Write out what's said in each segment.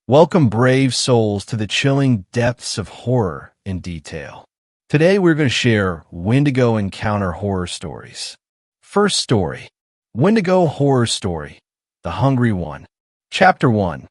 Welcome, brave souls, to the chilling depths of horror in detail. Today we're going to share Wendigo encounter horror stories. First story, Wendigo horror story, The Hungry One. Chapter 1,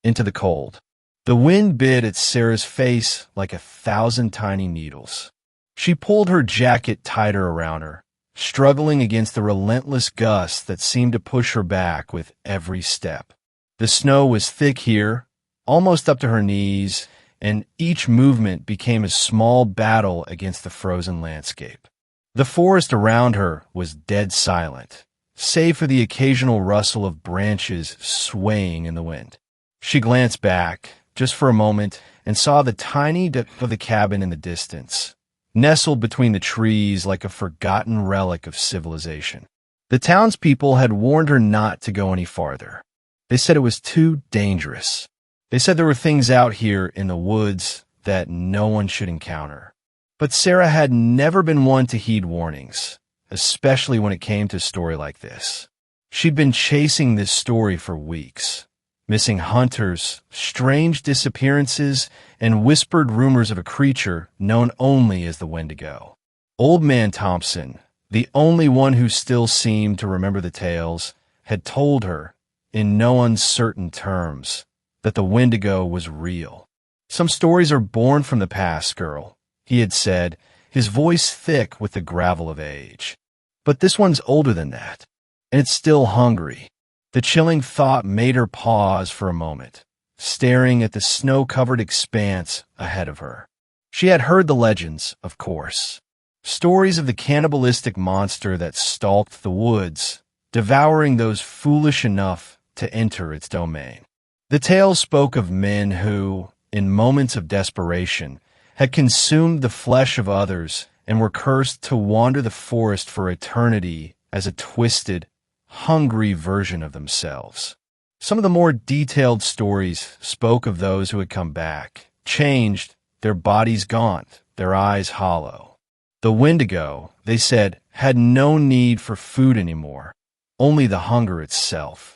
Into the Cold. The wind bit at Sarah's face like 1,000 tiny needles. She pulled her jacket tighter around her, struggling against the relentless gusts that seemed to push her back with every step. The snow was thick here, almost up to her knees, and each movement became a small battle against the frozen landscape. The forest around her was dead silent, save for the occasional rustle of branches swaying in the wind. She glanced back, just for a moment, and saw the tiny deck of the cabin in the distance, nestled between the trees like a forgotten relic of civilization. The townspeople had warned her not to go any farther. They said it was too dangerous. They said there were things out here in the woods that no one should encounter. But Sarah had never been one to heed warnings, especially when it came to a story like this. She'd been chasing this story for weeks. Missing hunters, strange disappearances, and whispered rumors of a creature known only as the Wendigo. Old Man Thompson, the only one who still seemed to remember the tales, had told her, in no uncertain terms, that the Wendigo was real. "Some stories are born from the past, girl," he had said, his voice thick with the gravel of age. "But this one's older than that, and it's still hungry." The chilling thought made her pause for a moment, staring at the snow-covered expanse ahead of her. She had heard the legends, of course. Stories of the cannibalistic monster that stalked the woods, devouring those foolish enough to enter its domain. The tales spoke of men who, in moments of desperation, had consumed the flesh of others and were cursed to wander the forest for eternity as a twisted, hungry version of themselves. Some of the more detailed stories spoke of those who had come back, changed, their bodies gaunt, their eyes hollow. The Wendigo, they said, had no need for food anymore, only the hunger itself.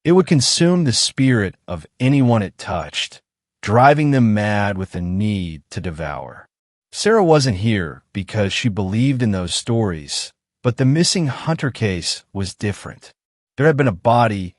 It would consume the spirit of anyone it touched, driving them mad with the need to devour. Sarah wasn't here because she believed in those stories, but the missing hunter case was different. There had been a body,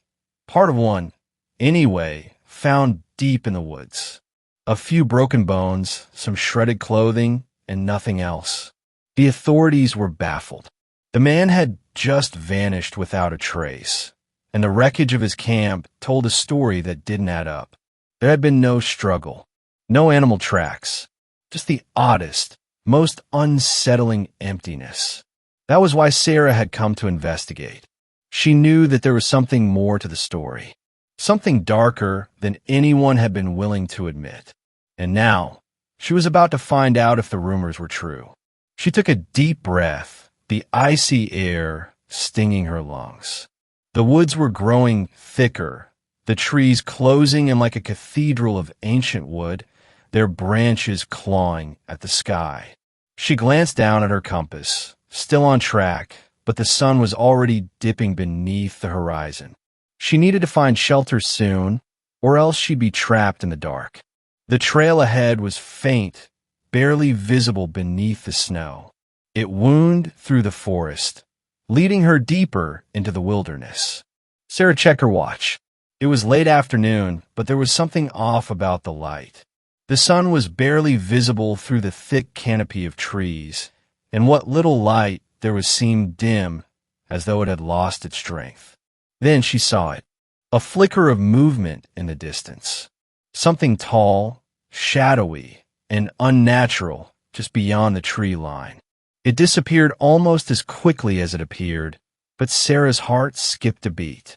part of one, anyway, found deep in the woods. A few broken bones, some shredded clothing, and nothing else. The authorities were baffled. The man had just vanished without a trace, and the wreckage of his camp told a story that didn't add up. There had been no struggle, no animal tracks, just the oddest, most unsettling emptiness. That was why Sarah had come to investigate. She knew that there was something more to the story, something darker than anyone had been willing to admit. And now, she was about to find out if the rumors were true. She took a deep breath, the icy air stinging her lungs. The woods were growing thicker, the trees closing in like a cathedral of ancient wood, their branches clawing at the sky. She glanced down at her compass, still on track, but the sun was already dipping beneath the horizon. She needed to find shelter soon, or else she'd be trapped in the dark. The trail ahead was faint, barely visible beneath the snow. It wound through the forest, leading her deeper into the wilderness. Sarah checked her watch. It was late afternoon, but there was something off about the light. The sun was barely visible through the thick canopy of trees, and what little light there was seemed dim, as though it had lost its strength. Then she saw it, a flicker of movement in the distance. Something tall, shadowy, and unnatural just beyond the tree line. It disappeared almost as quickly as it appeared, but Sarah's heart skipped a beat.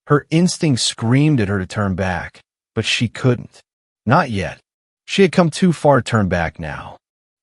Her instinct screamed at her to turn back, but she couldn't. Not yet. She had come too far to turn back now.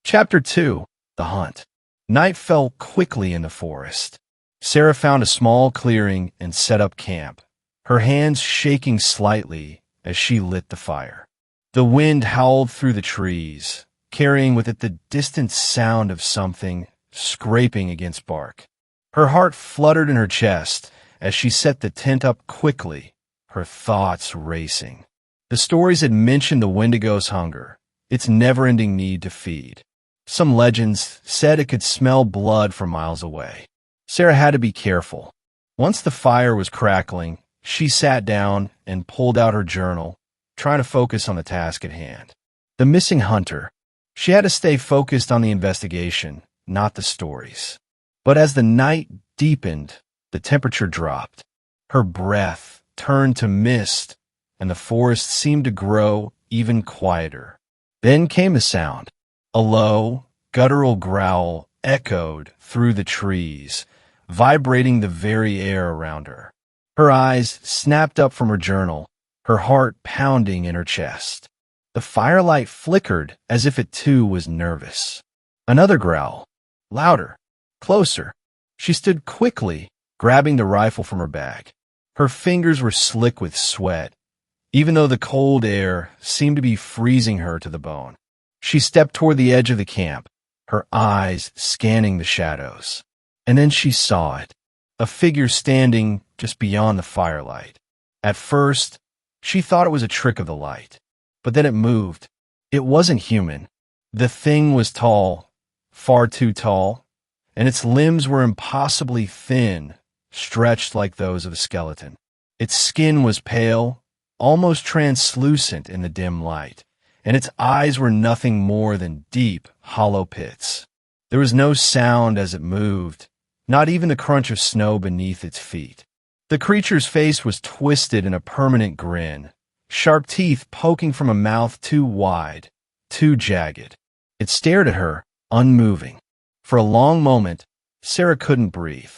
Chapter 2, The Hunt. Night fell quickly in the forest. Sarah found a small clearing and set up camp, her hands shaking slightly as she lit the fire. The wind howled through the trees, carrying with it the distant sound of something scraping against bark. Her heart fluttered in her chest as she set the tent up quickly, her thoughts racing. The stories had mentioned the Wendigo's hunger, its never-ending need to feed. Some legends said it could smell blood from miles away. Sarah had to be careful. Once the fire was crackling, she sat down and pulled out her journal, trying to focus on the task at hand. The missing hunter. She had to stay focused on the investigation, not the stories. But as the night deepened, the temperature dropped. Her breath turned to mist, and the forest seemed to grow even quieter. Then came a sound. A low, guttural growl echoed through the trees, vibrating the very air around her. Her eyes snapped up from her journal, her heart pounding in her chest. The firelight flickered as if it too was nervous. Another growl. Louder. Closer. She stood quickly, grabbing the rifle from her bag. Her fingers were slick with sweat, even though the cold air seemed to be freezing her to the bone. She stepped toward the edge of the camp, her eyes scanning the shadows. And then she saw it, a figure standing just beyond the firelight. At first, she thought it was a trick of the light, but then it moved. It wasn't human. The thing was tall, far too tall, and its limbs were impossibly thin, stretched like those of a skeleton. Its skin was pale, almost translucent in the dim light, and its eyes were nothing more than deep, hollow pits. There was no sound as it moved, not even the crunch of snow beneath its feet. The creature's face was twisted in a permanent grin, sharp teeth poking from a mouth too wide, too jagged. It stared at her, unmoving. For a long moment, Sarah couldn't breathe.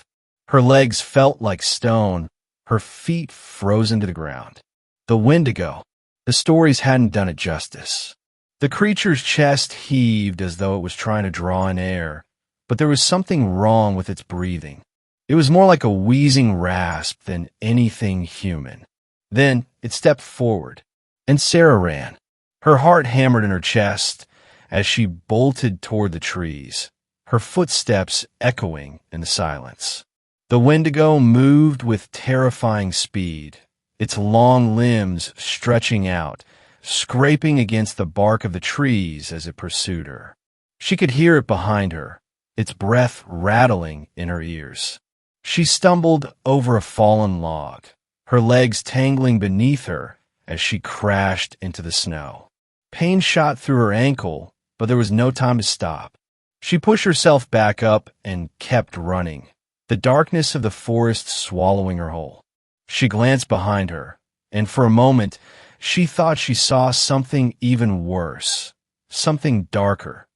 Her legs felt like stone, her feet frozen to the ground. The Wendigo. The stories hadn't done it justice. The creature's chest heaved as though it was trying to draw in air, but there was something wrong with its breathing. It was more like a wheezing rasp than anything human. Then it stepped forward, and Sarah ran. Her heart hammered in her chest as she bolted toward the trees, her footsteps echoing in the silence. The Wendigo moved with terrifying speed, its long limbs stretching out, scraping against the bark of the trees as it pursued her. She could hear it behind her, its breath rattling in her ears. She stumbled over a fallen log, her legs tangling beneath her as she crashed into the snow. Pain shot through her ankle, but there was no time to stop. She pushed herself back up and kept running, the darkness of the forest swallowing her whole. She glanced behind her, and for a moment, she thought she saw something even worse, something darker,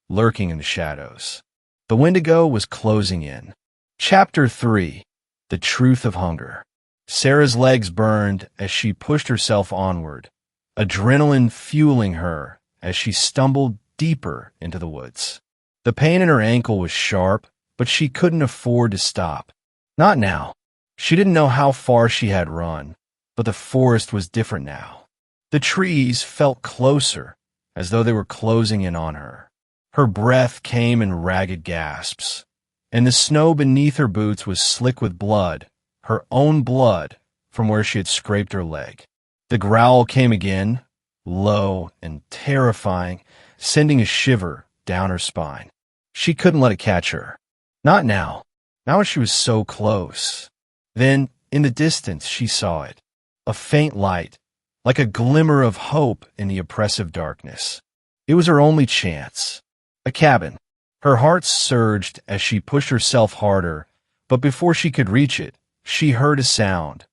lurking in the shadows. The Wendigo was closing in. Chapter 3. The Truth of Hunger. Sarah's legs burned as she pushed herself onward, adrenaline fueling her as she stumbled deeper into the woods. The pain in her ankle was sharp, but she couldn't afford to stop. Not now. She didn't know how far she had run, but the forest was different now. The trees felt closer, as though they were closing in on her. Her breath came in ragged gasps, and the snow beneath her boots was slick with blood, her own blood, from where she had scraped her leg. The growl came again, low and terrifying, sending a shiver down her spine. She couldn't let it catch her. Not now. Now she was so close. Then, in the distance, she saw it. A faint light, like a glimmer of hope in the oppressive darkness. It was her only chance. A cabin. Her heart surged as she pushed herself harder, but before she could reach it, she heard a sound.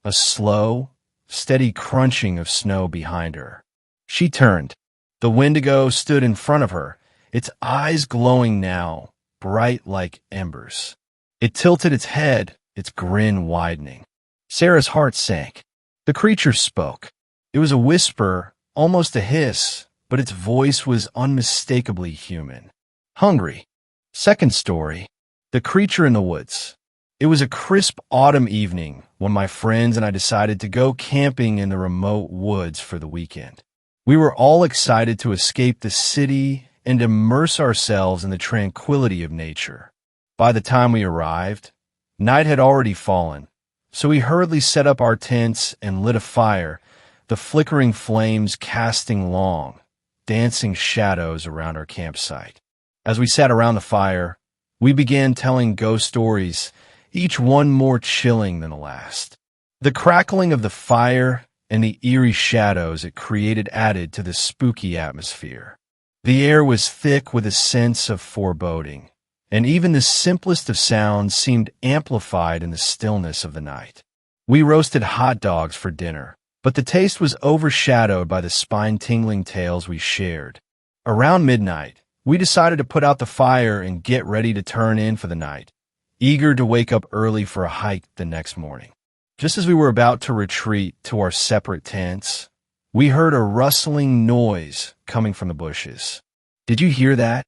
A slow, steady crunching of snow behind her. She turned. The Wendigo stood in front of her, its eyes glowing now, bright like embers. It tilted its head, its grin widening. Sarah's heart sank. The creature spoke. It was a whisper, almost a hiss, but its voice was unmistakably human. Hungry. Second story. The creature in the woods. It was a crisp autumn evening when my friends and I decided to go camping in the remote woods for the weekend. We were all excited to escape the city and immerse ourselves in the tranquility of nature. By the time we arrived, night had already fallen, so we hurriedly set up our tents and lit a fire, the flickering flames casting long, dancing shadows around our campsite. As we sat around the fire, we began telling ghost stories, each one more chilling than the last. The crackling of the fire and the eerie shadows it created added to the spooky atmosphere. The air was thick with a sense of foreboding, and even the simplest of sounds seemed amplified in the stillness of the night. We roasted hot dogs for dinner, but the taste was overshadowed by the spine-tingling tales we shared. Around midnight, we decided to put out the fire and get ready to turn in for the night, eager to wake up early for a hike the next morning. Just as we were about to retreat to our separate tents, we heard a rustling noise coming from the bushes. "Did you hear that?"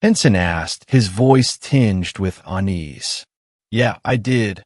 Henson asked, his voice tinged with unease. "Yeah, I did,"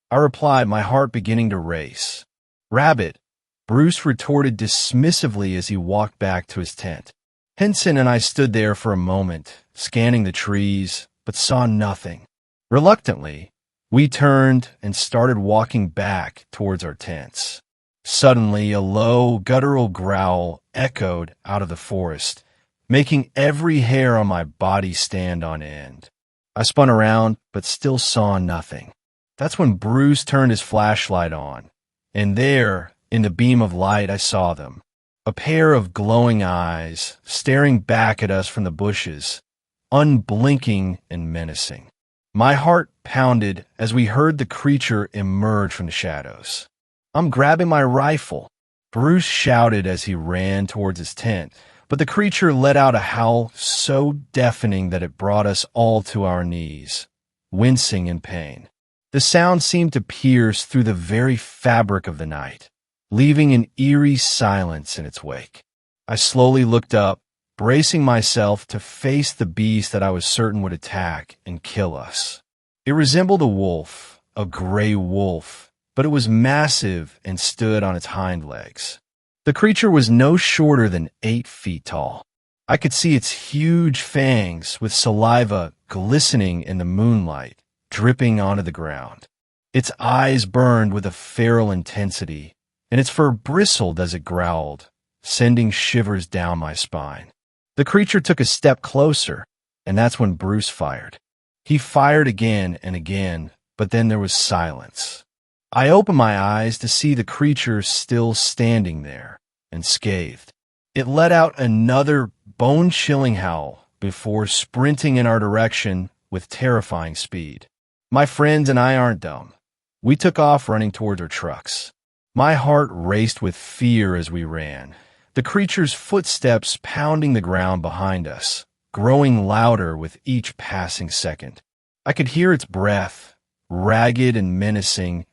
I replied, my heart beginning to race. "Rabbit," Bruce retorted dismissively as he walked back to his tent. Henson and I stood there for a moment, scanning the trees, but saw nothing. Reluctantly, we turned and started walking back towards our tents. Suddenly, a low, guttural growl echoed out of the forest, making every hair on my body stand on end. I spun around, but still saw nothing. That's when Bruce turned his flashlight on, and there, in the beam of light, I saw them. A pair of glowing eyes staring back at us from the bushes, unblinking and menacing. My heart pounded as we heard the creature emerge from the shadows. "I'm grabbing my rifle," Bruce shouted as he ran towards his tent, but the creature let out a howl so deafening that it brought us all to our knees, wincing in pain. The sound seemed to pierce through the very fabric of the night, leaving an eerie silence in its wake. I slowly looked up, bracing myself to face the beast that I was certain would attack and kill us. It resembled a wolf, a gray wolf, but it was massive and stood on its hind legs. The creature was no shorter than 8 feet tall. I could see its huge fangs with saliva glistening in the moonlight, dripping onto the ground. Its eyes burned with a feral intensity, and its fur bristled as it growled, sending shivers down my spine. The creature took a step closer, and that's when Bruce fired. He fired again and again, but then there was silence. I opened my eyes to see the creature still standing there, unscathed. It let out another bone-chilling howl before sprinting in our direction with terrifying speed. My friends and I aren't dumb. We took off running towards our trucks. My heart raced with fear as we ran, the creature's footsteps pounding the ground behind us, growing louder with each passing second. I could hear its breath, ragged and menacing,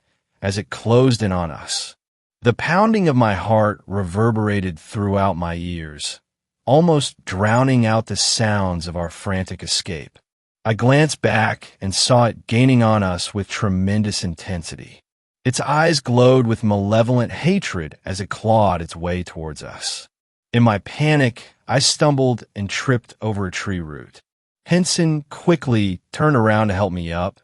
as it closed in on us. The pounding of my heart reverberated throughout my ears, almost drowning out the sounds of our frantic escape. I glanced back and saw it gaining on us with tremendous intensity. Its eyes glowed with malevolent hatred as it clawed its way towards us. In my panic, I stumbled and tripped over a tree root. Henson quickly turned around to help me up,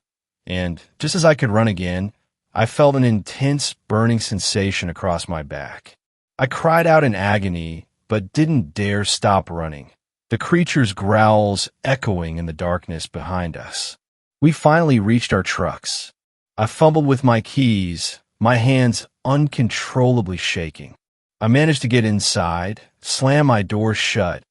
and just as I could run again, I felt an intense burning sensation across my back. I cried out in agony, but didn't dare stop running, the creature's growls echoing in the darkness behind us. We finally reached our trucks. I fumbled with my keys, my hands uncontrollably shaking. I managed to get inside, slam my door shut,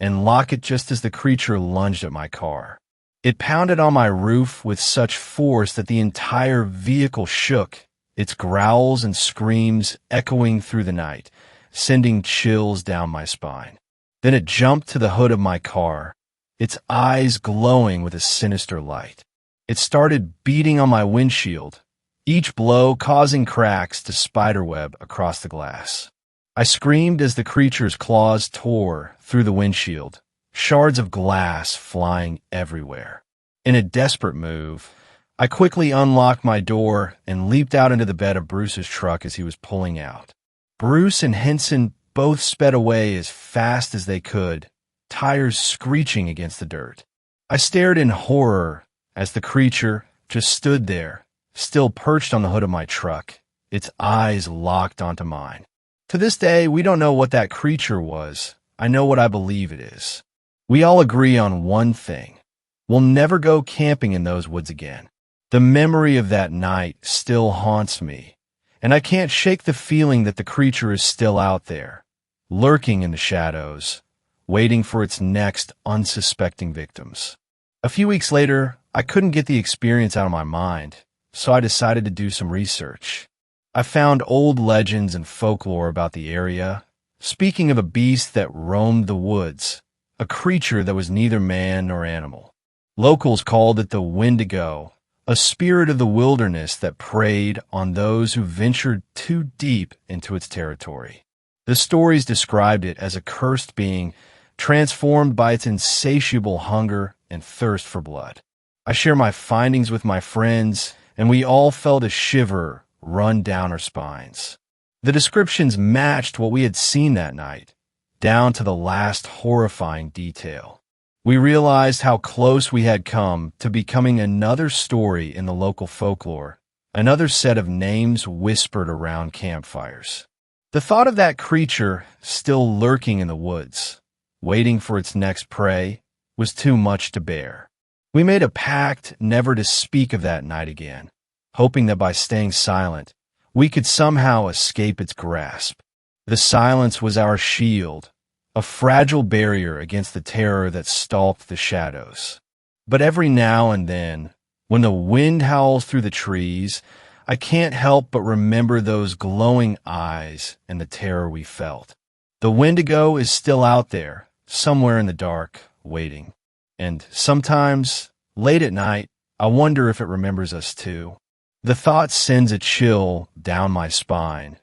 and lock it just as the creature lunged at my car. It pounded on my roof with such force that the entire vehicle shook, its growls and screams echoing through the night, sending chills down my spine. Then it jumped to the hood of my car, its eyes glowing with a sinister light. It started beating on my windshield, each blow causing cracks to spiderweb across the glass. I screamed as the creature's claws tore through the windshield, shards of glass flying everywhere. In a desperate move, I quickly unlocked my door and leaped out into the bed of Bruce's truck as he was pulling out. Bruce and Henson both sped away as fast as they could, tires screeching against the dirt. I stared in horror as the creature just stood there, still perched on the hood of my truck, its eyes locked onto mine. To this day, we don't know what that creature was. I know what I believe it is. We all agree on one thing. We'll never go camping in those woods again. The memory of that night still haunts me, and I can't shake the feeling that the creature is still out there, lurking in the shadows, waiting for its next unsuspecting victims. A few weeks later, I couldn't get the experience out of my mind, so I decided to do some research. I found old legends and folklore about the area, speaking of a beast that roamed the woods, a creature that was neither man nor animal. Locals called it the Wendigo, a spirit of the wilderness that preyed on those who ventured too deep into its territory. The stories described it as a cursed being transformed by its insatiable hunger and thirst for blood. I share my findings with my friends, and we all felt a shiver run down our spines. The descriptions matched what we had seen that night, down to the last horrifying detail. We realized how close we had come to becoming another story in the local folklore, another set of names whispered around campfires. The thought of that creature still lurking in the woods, waiting for its next prey, was too much to bear. We made a pact never to speak of that night again, hoping that by staying silent, we could somehow escape its grasp. The silence was our shield, a fragile barrier against the terror that stalked the shadows. But every now and then, when the wind howls through the trees, I can't help but remember those glowing eyes and the terror we felt. The Wendigo is still out there, somewhere in the dark, waiting. And sometimes, late at night, I wonder if it remembers us too. The thought sends a chill down my spine,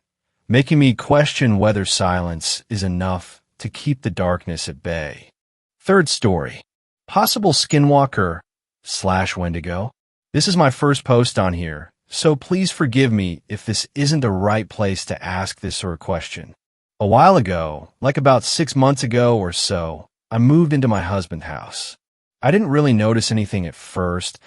making me question whether silence is enough to keep the darkness at bay. Third story, possible skinwalker/Wendigo. This is my first post on here, so please forgive me if this isn't the right place to ask this sort of question. A while ago, like about 6 months ago or so, I moved into my husband's house. I didn't really notice anything at first,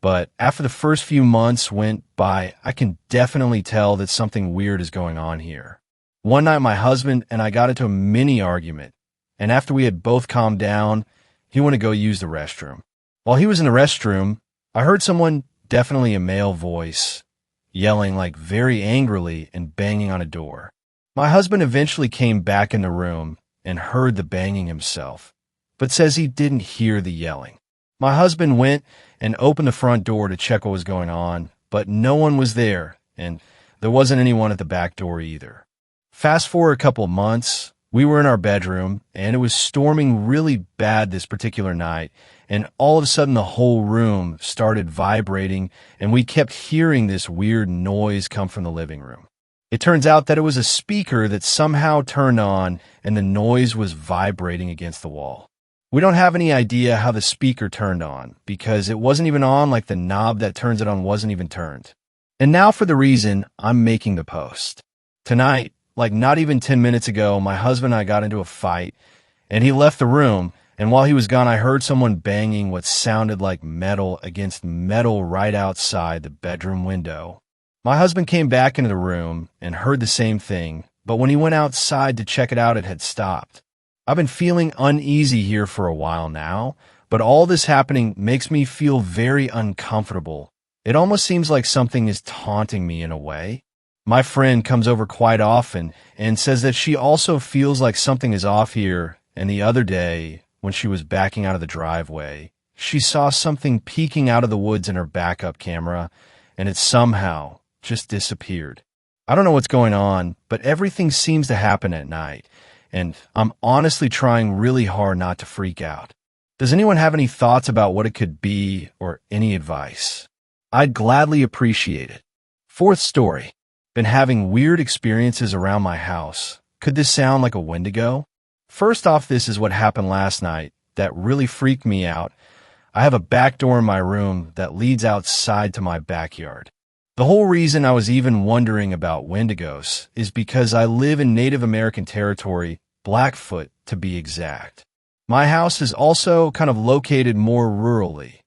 but after the first few months went by, I can definitely tell that something weird is going on here. One night my husband and I got into a mini argument, and after we had both calmed down, he went to go use the restroom. While he was in the restroom, I heard someone, definitely a male voice, yelling like very angrily and banging on a door. My husband eventually came back in the room and heard the banging himself, but says he didn't hear the yelling. My husband went and opened the front door to check what was going on, but no one was there, and there wasn't anyone at the back door either. Fast forward a couple of months, we were in our bedroom, and it was storming really bad this particular night, and all of a sudden the whole room started vibrating, and we kept hearing this weird noise come from the living room. It turns out that it was a speaker that somehow turned on, and the noise was vibrating against the wall. We don't have any idea how the speaker turned on, because it wasn't even on, like the knob that turns it on wasn't even turned. And now for the reason I'm making the post. Tonight, like not even 10 minutes ago, my husband and I got into a fight, and he left the room, and while he was gone, I heard someone banging what sounded like metal against metal right outside the bedroom window. My husband came back into the room and heard the same thing, but when he went outside to check it out, it had stopped. I've been feeling uneasy here for a while now, but all this happening makes me feel very uncomfortable. It almost seems like something is taunting me in a way. My friend comes over quite often and says that she also feels like something is off here, and the other day, when she was backing out of the driveway, she saw something peeking out of the woods in her backup camera, and it somehow just disappeared. I don't know what's going on, but everything seems to happen at night, and I'm honestly trying really hard not to freak out. Does anyone have any thoughts about what it could be or any advice? I'd gladly appreciate it. Fourth story. Been having weird experiences around my house. Could this sound like a Wendigo? First off, this is what happened last night that really freaked me out. I have a back door in my room that leads outside to my backyard. The whole reason I was even wondering about Wendigos is because I live in Native American territory, Blackfoot to be exact. My house is also kind of located more rurally.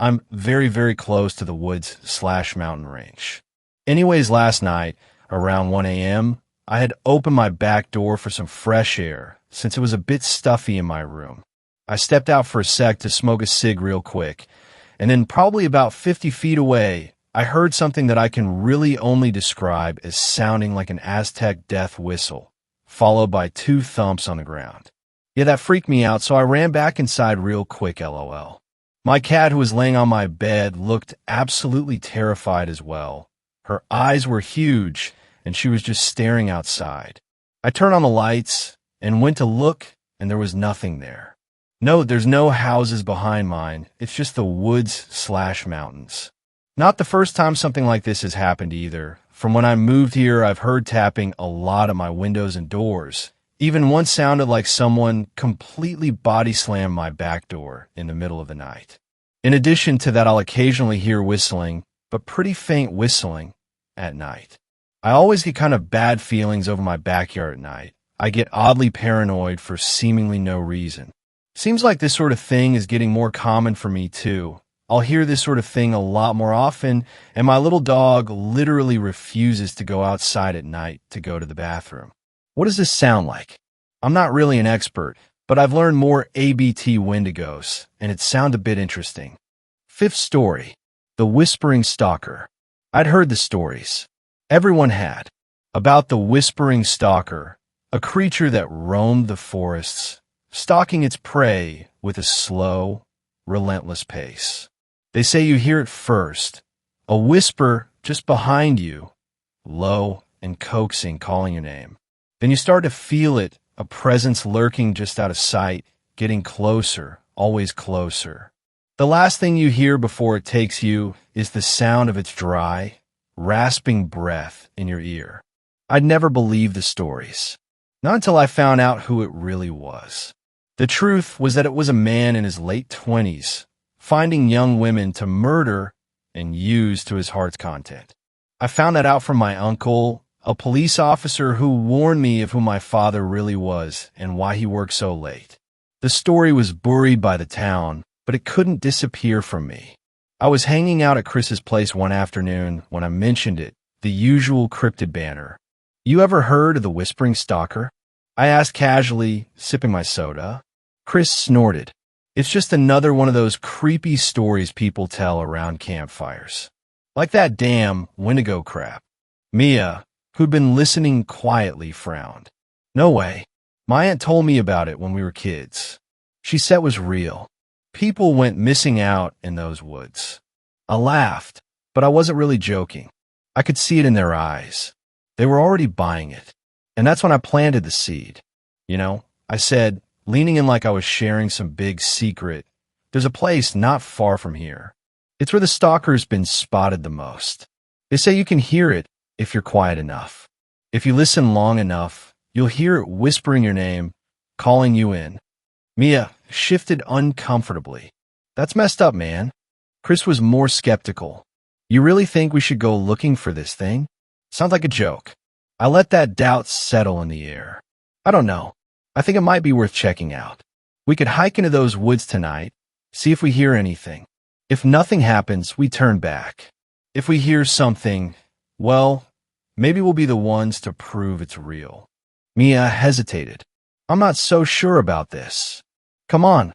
I'm very, very close to the woods/mountain range. Anyways, last night, around 1 a.m., I had opened my back door for some fresh air, since it was a bit stuffy in my room. I stepped out for a sec to smoke a cig real quick, and then probably about 50 feet away, I heard something that I can really only describe as sounding like an Aztec death whistle, followed by 2 thumps on the ground. Yeah, that freaked me out, so I ran back inside real quick, lol. My cat, who was laying on my bed, looked absolutely terrified as well. Her eyes were huge, and she was just staring outside. I turned on the lights and went to look, and there was nothing there. No, there's no houses behind mine. It's just the woods/mountains. Not the first time something like this has happened either. From when I moved here, I've heard tapping a lot at my windows and doors. Even one sounded like someone completely body slammed my back door in the middle of the night. In addition to that, I'll occasionally hear whistling, but pretty faint whistling, at night. I always get kind of bad feelings over my backyard at night. I get oddly paranoid for seemingly no reason. Seems like this sort of thing is getting more common for me too. I'll hear this sort of thing a lot more often, and my little dog literally refuses to go outside at night to go to the bathroom. What does this sound like? I'm not really an expert, but I've learned more ABT Wendigos, and it sounds a bit interesting. 5th story, The Whispering Stalker. I'd heard the stories. Everyone had. About the Whispering Stalker, a creature that roamed the forests, stalking its prey with a slow, relentless pace. They say you hear it first, a whisper just behind you, low and coaxing, calling your name. Then you start to feel it, a presence lurking just out of sight, getting closer, always closer. The last thing you hear before it takes you is the sound of its dry, rasping breath in your ear. I'd never believed the stories, not until I found out who it really was. The truth was that it was a man in his late 20s, finding young women to murder and use to his heart's content. I found that out from my uncle, a police officer who warned me of who my father really was and why he worked so late. The story was buried by the town, but it couldn't disappear from me. I was hanging out at Chris's place one afternoon when I mentioned it, the usual cryptid banner. You ever heard of the Whispering Stalker? I asked casually, sipping my soda. Chris snorted. It's just another one of those creepy stories people tell around campfires. Like that damn Wendigo crap. Mia, who'd been listening quietly, frowned. No way. My aunt told me about it when we were kids. She said it was real. People went missing out in those woods. I laughed, but I wasn't really joking. I could see it in their eyes. They were already buying it. And that's when I planted the seed. You know, I said, leaning in like I was sharing some big secret, there's a place not far from here. It's where the stalker's been spotted the most. They say you can hear it if you're quiet enough. If you listen long enough, you'll hear it whispering your name, calling you in. Mia shifted uncomfortably. That's messed up, man. Chris was more skeptical. You really think we should go looking for this thing? Sounds like a joke. I let that doubt settle in the air. I don't know. I think it might be worth checking out. We could hike into those woods tonight, see if we hear anything. If nothing happens, we turn back. If we hear something, well, maybe we'll be the ones to prove it's real. Mia hesitated. I'm not so sure about this. Come on,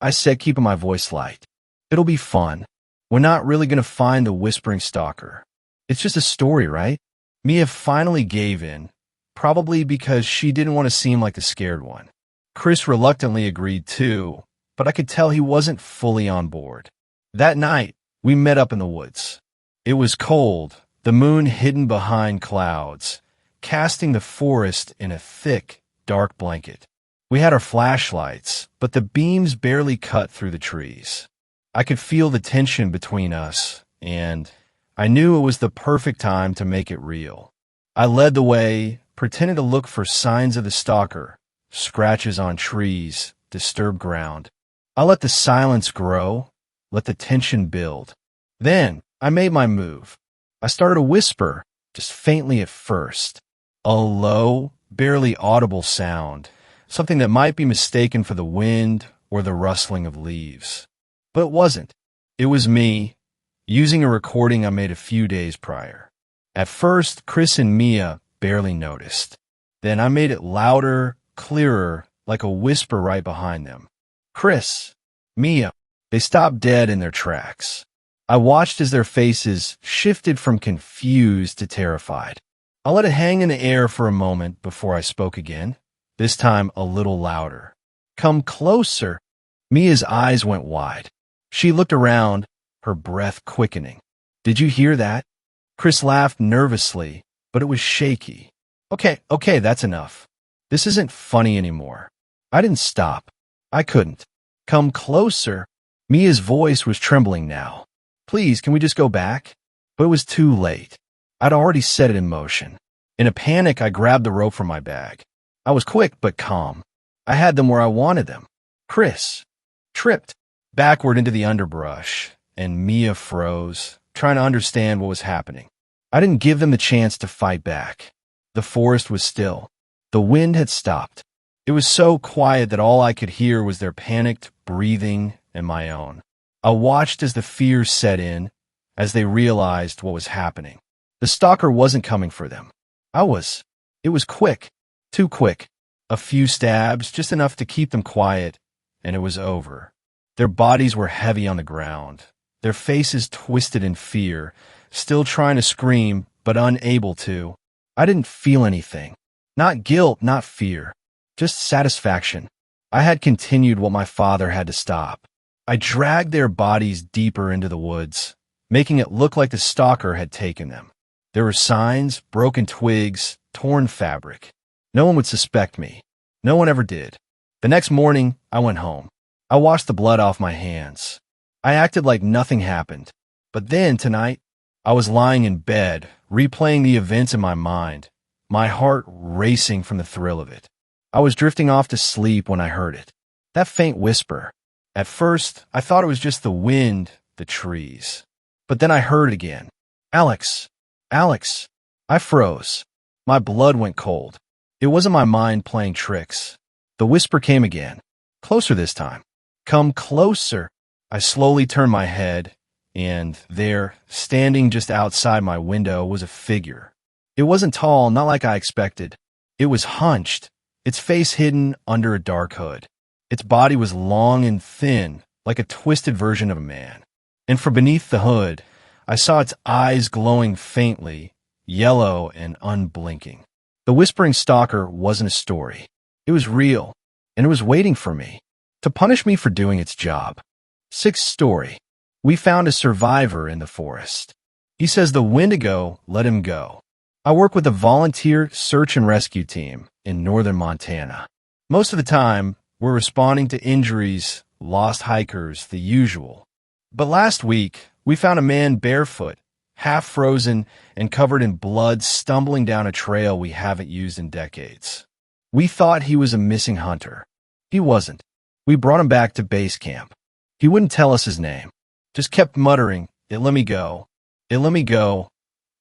I said, keeping my voice light. It'll be fun. We're not really going to find the Whispering Stalker. It's just a story, right? Mia finally gave in, probably because she didn't want to seem like the scared one. Chris reluctantly agreed too, but I could tell he wasn't fully on board. That night, we met up in the woods. It was cold, the moon hidden behind clouds, casting the forest in a thick, dark blanket. We had our flashlights, but the beams barely cut through the trees. I could feel the tension between us, and I knew it was the perfect time to make it real. I led the way, pretending to look for signs of the stalker, scratches on trees, disturbed ground. I let the silence grow, let the tension build. Then I made my move. I started to whisper, just faintly at first. A low, barely audible sound, something that might be mistaken for the wind or the rustling of leaves. But it wasn't. It was me, using a recording I made a few days prior. At first, Chris and Mia barely noticed. Then I made it louder, clearer, like a whisper right behind them. Chris, Mia. They stopped dead in their tracks. I watched as their faces shifted from confused to terrified. I let it hang in the air for a moment before I spoke again, this time a little louder. Come closer. Mia's eyes went wide. She looked around, her breath quickening. Did you hear that? Chris laughed nervously, but it was shaky. Okay, that's enough. This isn't funny anymore. I didn't stop. I couldn't. Come closer. Mia's voice was trembling now. Please, can we just go back? But it was too late. I'd already set it in motion. In a panic, I grabbed the rope from my bag. I was quick but calm. I had them where I wanted them. Chris tripped backward into the underbrush, and Mia froze, trying to understand what was happening. I didn't give them the chance to fight back. The forest was still. The wind had stopped. It was so quiet that all I could hear was their panicked breathing and my own. I watched as the fear set in, as they realized what was happening. The stalker wasn't coming for them. I was. It was quick. Too quick. A few stabs, just enough to keep them quiet, and it was over. Their bodies were heavy on the ground, their faces twisted in fear, still trying to scream, but unable to. I didn't feel anything. Not guilt, not fear. Just satisfaction. I had continued what my father had to stop. I dragged their bodies deeper into the woods, making it look like the stalker had taken them. There were signs, broken twigs, torn fabric. No one would suspect me. No one ever did. The next morning, I went home. I washed the blood off my hands. I acted like nothing happened. But then, tonight, I was lying in bed, replaying the events in my mind, my heart racing from the thrill of it. I was drifting off to sleep when I heard it. That faint whisper. At first, I thought it was just the wind, the trees. But then I heard it again. Alex. Alex. I froze. My blood went cold. It wasn't my mind playing tricks. The whisper came again. Closer this time. Come closer. I slowly turned my head, and there, standing just outside my window, was a figure. It wasn't tall, not like I expected. It was hunched, its face hidden under a dark hood. Its body was long and thin, like a twisted version of a man. And from beneath the hood, I saw its eyes glowing faintly, yellow and unblinking. The whispering stalker wasn't a story. It was real, and it was waiting for me, to punish me for doing its job. Sixth story. We found a survivor in the forest. He says the Wendigo let him go. I work with a volunteer search and rescue team in northern Montana. Most of the time, we're responding to injuries, lost hikers, the usual. But last week, we found a man barefoot, half frozen and covered in blood, stumbling down a trail we haven't used in decades. We thought he was a missing hunter. He wasn't. We brought him back to base camp. He wouldn't tell us his name. Just kept muttering, "It let me go. It let me go,"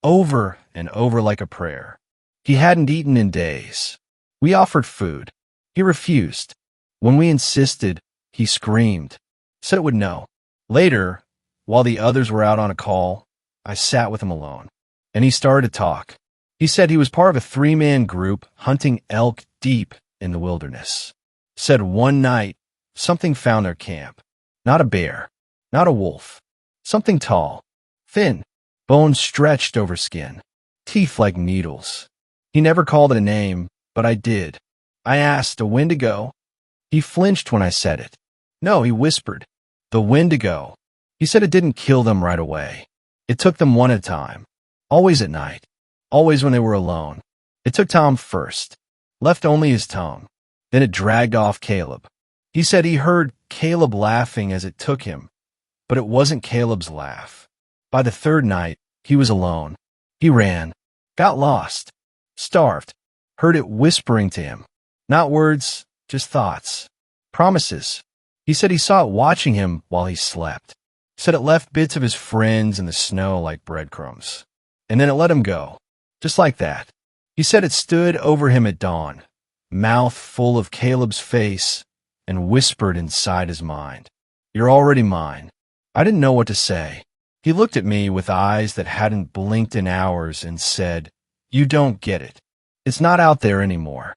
over and over like a prayer. He hadn't eaten in days. We offered food. He refused. When we insisted, he screamed, said it would no. Later, while the others were out on a call, I sat with him alone, and he started to talk. He said he was part of a 3-man group hunting elk deep in the wilderness. Said one night, something found their camp. Not a bear, not a wolf. Something tall, thin, bones stretched over skin, teeth like needles. He never called it a name, but I did. I asked, "A Wendigo?" He flinched when I said it. "No," he whispered. "The Wendigo." He said it didn't kill them right away. It took them one at a time. Always at night. Always when they were alone. It took Tom first. Left only his tongue. Then it dragged off Caleb. He said he heard Caleb laughing as it took him, but it wasn't Caleb's laugh. By the third night, he was alone. He ran. Got lost. Starved. Heard it whispering to him. Not words, just thoughts. Promises. He said he saw it watching him while he slept. Said it left bits of his friends in the snow like breadcrumbs. And then it let him go. Just like that. He said it stood over him at dawn, mouth full of Caleb's face, and whispered inside his mind, "You're already mine." I didn't know what to say. He looked at me with eyes that hadn't blinked in hours and said, "You don't get it. It's not out there anymore.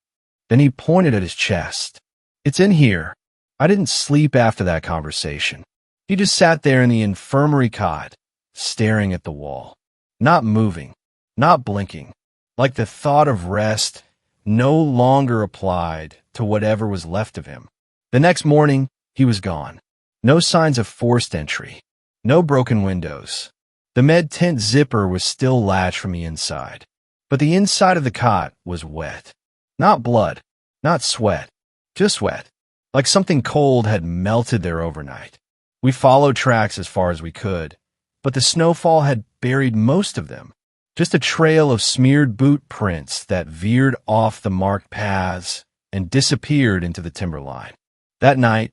Then he pointed at his chest. It's in here. I didn't sleep after that conversation. He just sat there in the infirmary cot, staring at the wall, not moving, not blinking, like the thought of rest no longer applied to whatever was left of him. The next morning, he was gone. No signs of forced entry. No broken windows. The med tent zipper was still latched from the inside. But the inside of the cot was wet. Not blood. Not sweat. Just wet. Like something cold had melted there overnight. We followed tracks as far as we could, but the snowfall had buried most of them. Just a trail of smeared boot prints that veered off the marked paths and disappeared into the timberline. That night,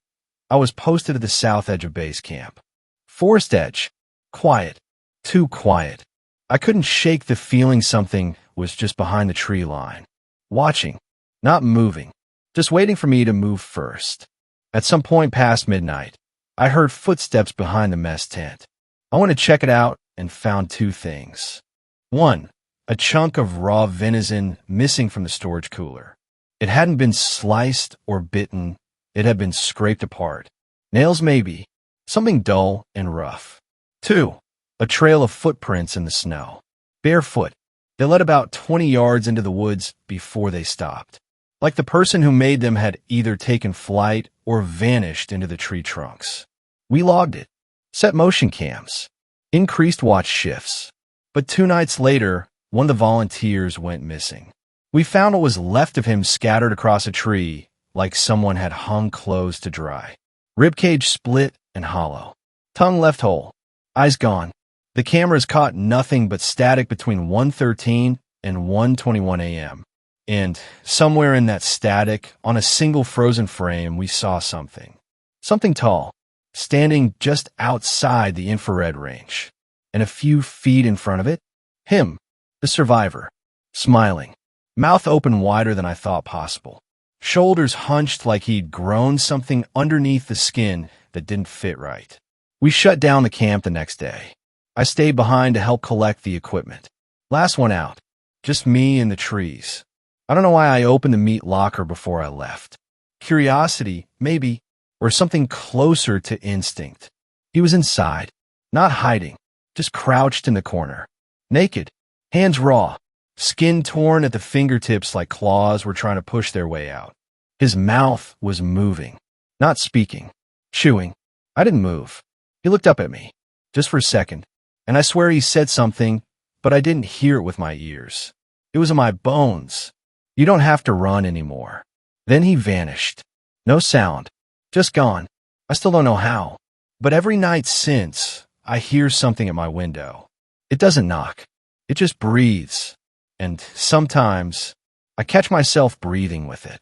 I was posted at the south edge of base camp. Forest edge. Quiet. Too quiet. I couldn't shake the feeling something was just behind the tree line. Watching. Not moving. Just waiting for me to move first. At some point past midnight, I heard footsteps behind the mess tent. I went to check it out and found two things. One, a chunk of raw venison missing from the storage cooler. It hadn't been sliced or bitten. It had been scraped apart. Nails maybe. Something dull and rough. Two, a trail of footprints in the snow. Barefoot. They led about 20 yards into the woods before they stopped. Like the person who made them had either taken flight or vanished into the tree trunks. We logged it. Set motion cams. Increased watch shifts. But 2 nights later, one of the volunteers went missing. We found what was left of him scattered across a tree, like someone had hung clothes to dry. Ribcage split and hollow. Tongue left whole. Eyes gone. The cameras caught nothing but static between 1:13 and 1:21 a.m. And somewhere in that static, on a single frozen frame, we saw something. Something tall, standing just outside the infrared range. And a few feet in front of it, him, the survivor, smiling, mouth open wider than I thought possible, shoulders hunched like he'd grown something underneath the skin that didn't fit right. We shut down the camp the next day. I stayed behind to help collect the equipment. Last one out, just me and the trees. I don't know why I opened the meat locker before I left. Curiosity, maybe, or something closer to instinct. He was inside, not hiding. Just crouched in the corner. Naked. Hands raw. Skin torn at the fingertips like claws were trying to push their way out. His mouth was moving. Not speaking. Chewing. I didn't move. He looked up at me. Just for a second. And I swear he said something, but I didn't hear it with my ears. It was in my bones. You don't have to run anymore. Then he vanished. No sound. Just gone. I still don't know how. But every night since, I hear something at my window. It doesn't knock. It just breathes. And sometimes, I catch myself breathing with it.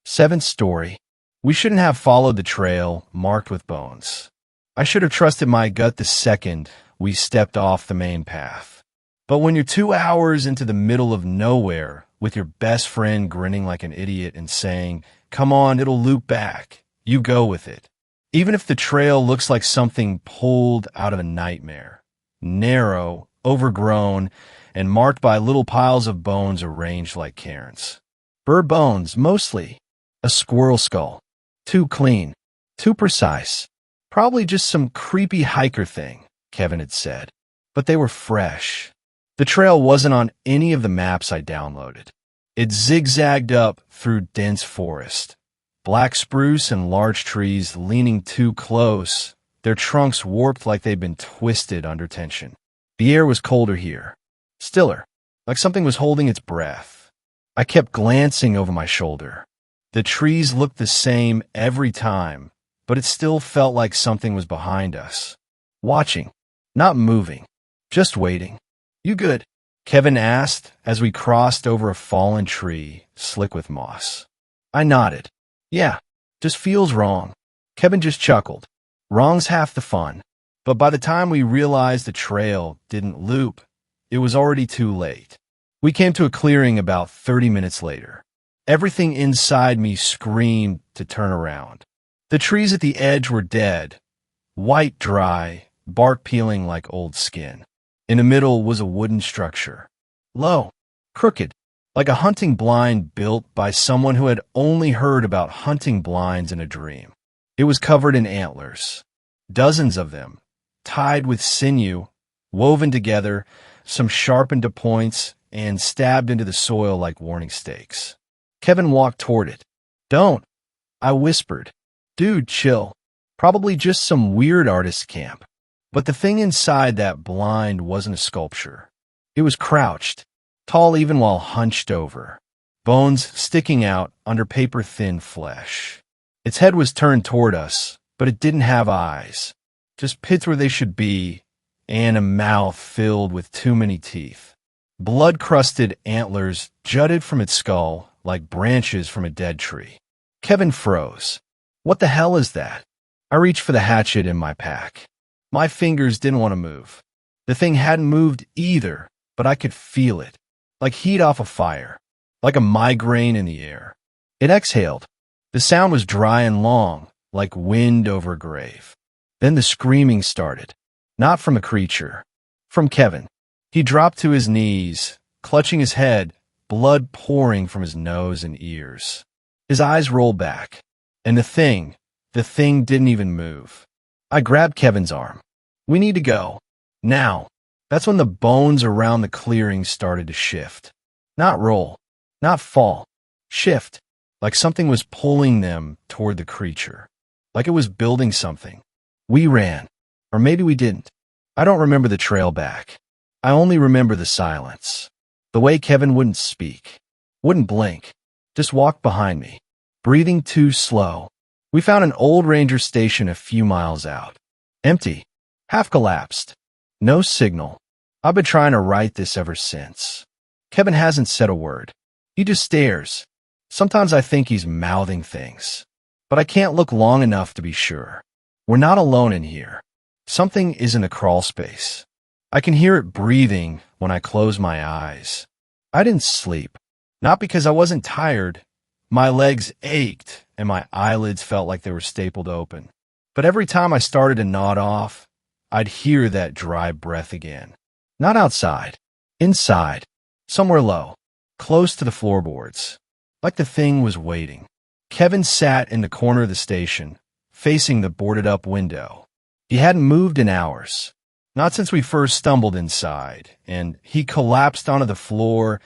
7th story. We shouldn't have followed the trail marked with bones. I should have trusted my gut the second we stepped off the main path. But when you're 2 hours into the middle of nowhere with your best friend grinning like an idiot and saying, "Come on, it'll loop back," you go with it. Even if the trail looks like something pulled out of a nightmare. Narrow, overgrown, and marked by little piles of bones arranged like cairns. Bird bones, mostly. A squirrel skull. Too clean. Too precise. Probably just some creepy hiker thing, Kevin had said. But they were fresh. The trail wasn't on any of the maps I downloaded. It zigzagged up through dense forest. Black spruce and large trees leaning too close, their trunks warped like they'd been twisted under tension. The air was colder here, stiller, like something was holding its breath. I kept glancing over my shoulder. The trees looked the same every time, but it still felt like something was behind us. Watching, not moving, just waiting. "You good?" Kevin asked as we crossed over a fallen tree, slick with moss. I nodded. "Yeah, just feels wrong." Kevin just chuckled. Wrong's half the fun. But by the time we realized the trail didn't loop, it was already too late. We came to a clearing about 30 minutes later. Everything inside me screamed to turn around. The trees at the edge were dead, white dry, bark peeling like old skin. In the middle was a wooden structure. Low, crooked, like a hunting blind built by someone who had only heard about hunting blinds in a dream. It was covered in antlers, dozens of them, tied with sinew, woven together, some sharpened to points, and stabbed into the soil like warning stakes. Kevin walked toward it. "Don't," I whispered. "Dude, chill. Probably just some weird artist camp." But the thing inside that blind wasn't a sculpture. It was crouched, tall even while hunched over, bones sticking out under paper-thin flesh. Its head was turned toward us, but it didn't have eyes, just pits where they should be, and a mouth filled with too many teeth. Blood-crusted antlers jutted from its skull like branches from a dead tree. Kevin froze. "What the hell is that?" I reached for the hatchet in my pack. My fingers didn't want to move. The thing hadn't moved either, but I could feel it, like heat off a fire, like a migraine in the air. It exhaled. The sound was dry and long, like wind over a grave. Then the screaming started, not from a creature, from Kevin. He dropped to his knees, clutching his head, blood pouring from his nose and ears. His eyes rolled back, and the thing didn't even move. I grabbed Kevin's arm. "We need to go. Now." That's when the bones around the clearing started to shift. Not roll, not fall. Shift, like something was pulling them toward the creature. Like it was building something. We ran. Or maybe we didn't. I don't remember the trail back. I only remember the silence. The way Kevin wouldn't speak, wouldn't blink, just walked behind me, breathing too slow. We found an old ranger station a few miles out. Empty, half collapsed. No signal. I've been trying to write this ever since. Kevin hasn't said a word. He just stares. Sometimes I think he's mouthing things. But I can't look long enough to be sure. We're not alone in here. Something is in the crawl space. I can hear it breathing when I close my eyes. I didn't sleep. Not because I wasn't tired. My legs ached and my eyelids felt like they were stapled open. But every time I started to nod off, I'd hear that dry breath again. Not outside. Inside. Somewhere low. Close to the floorboards. Like the thing was waiting. Kevin sat in the corner of the station, facing the boarded-up window. He hadn't moved in hours. Not since we first stumbled inside, and he collapsed onto the floor,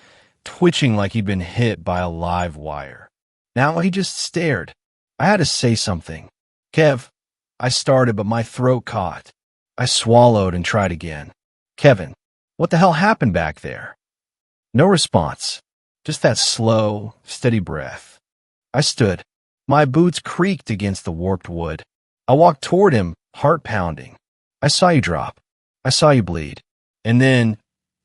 twitching like he'd been hit by a live wire. Now he just stared. I had to say something. "Kev," I started, but my throat caught. I swallowed and tried again. "Kevin, what the hell happened back there?" No response. Just that slow, steady breath. I stood. My boots creaked against the warped wood. I walked toward him, heart pounding. "I saw you drop. I saw you bleed. And then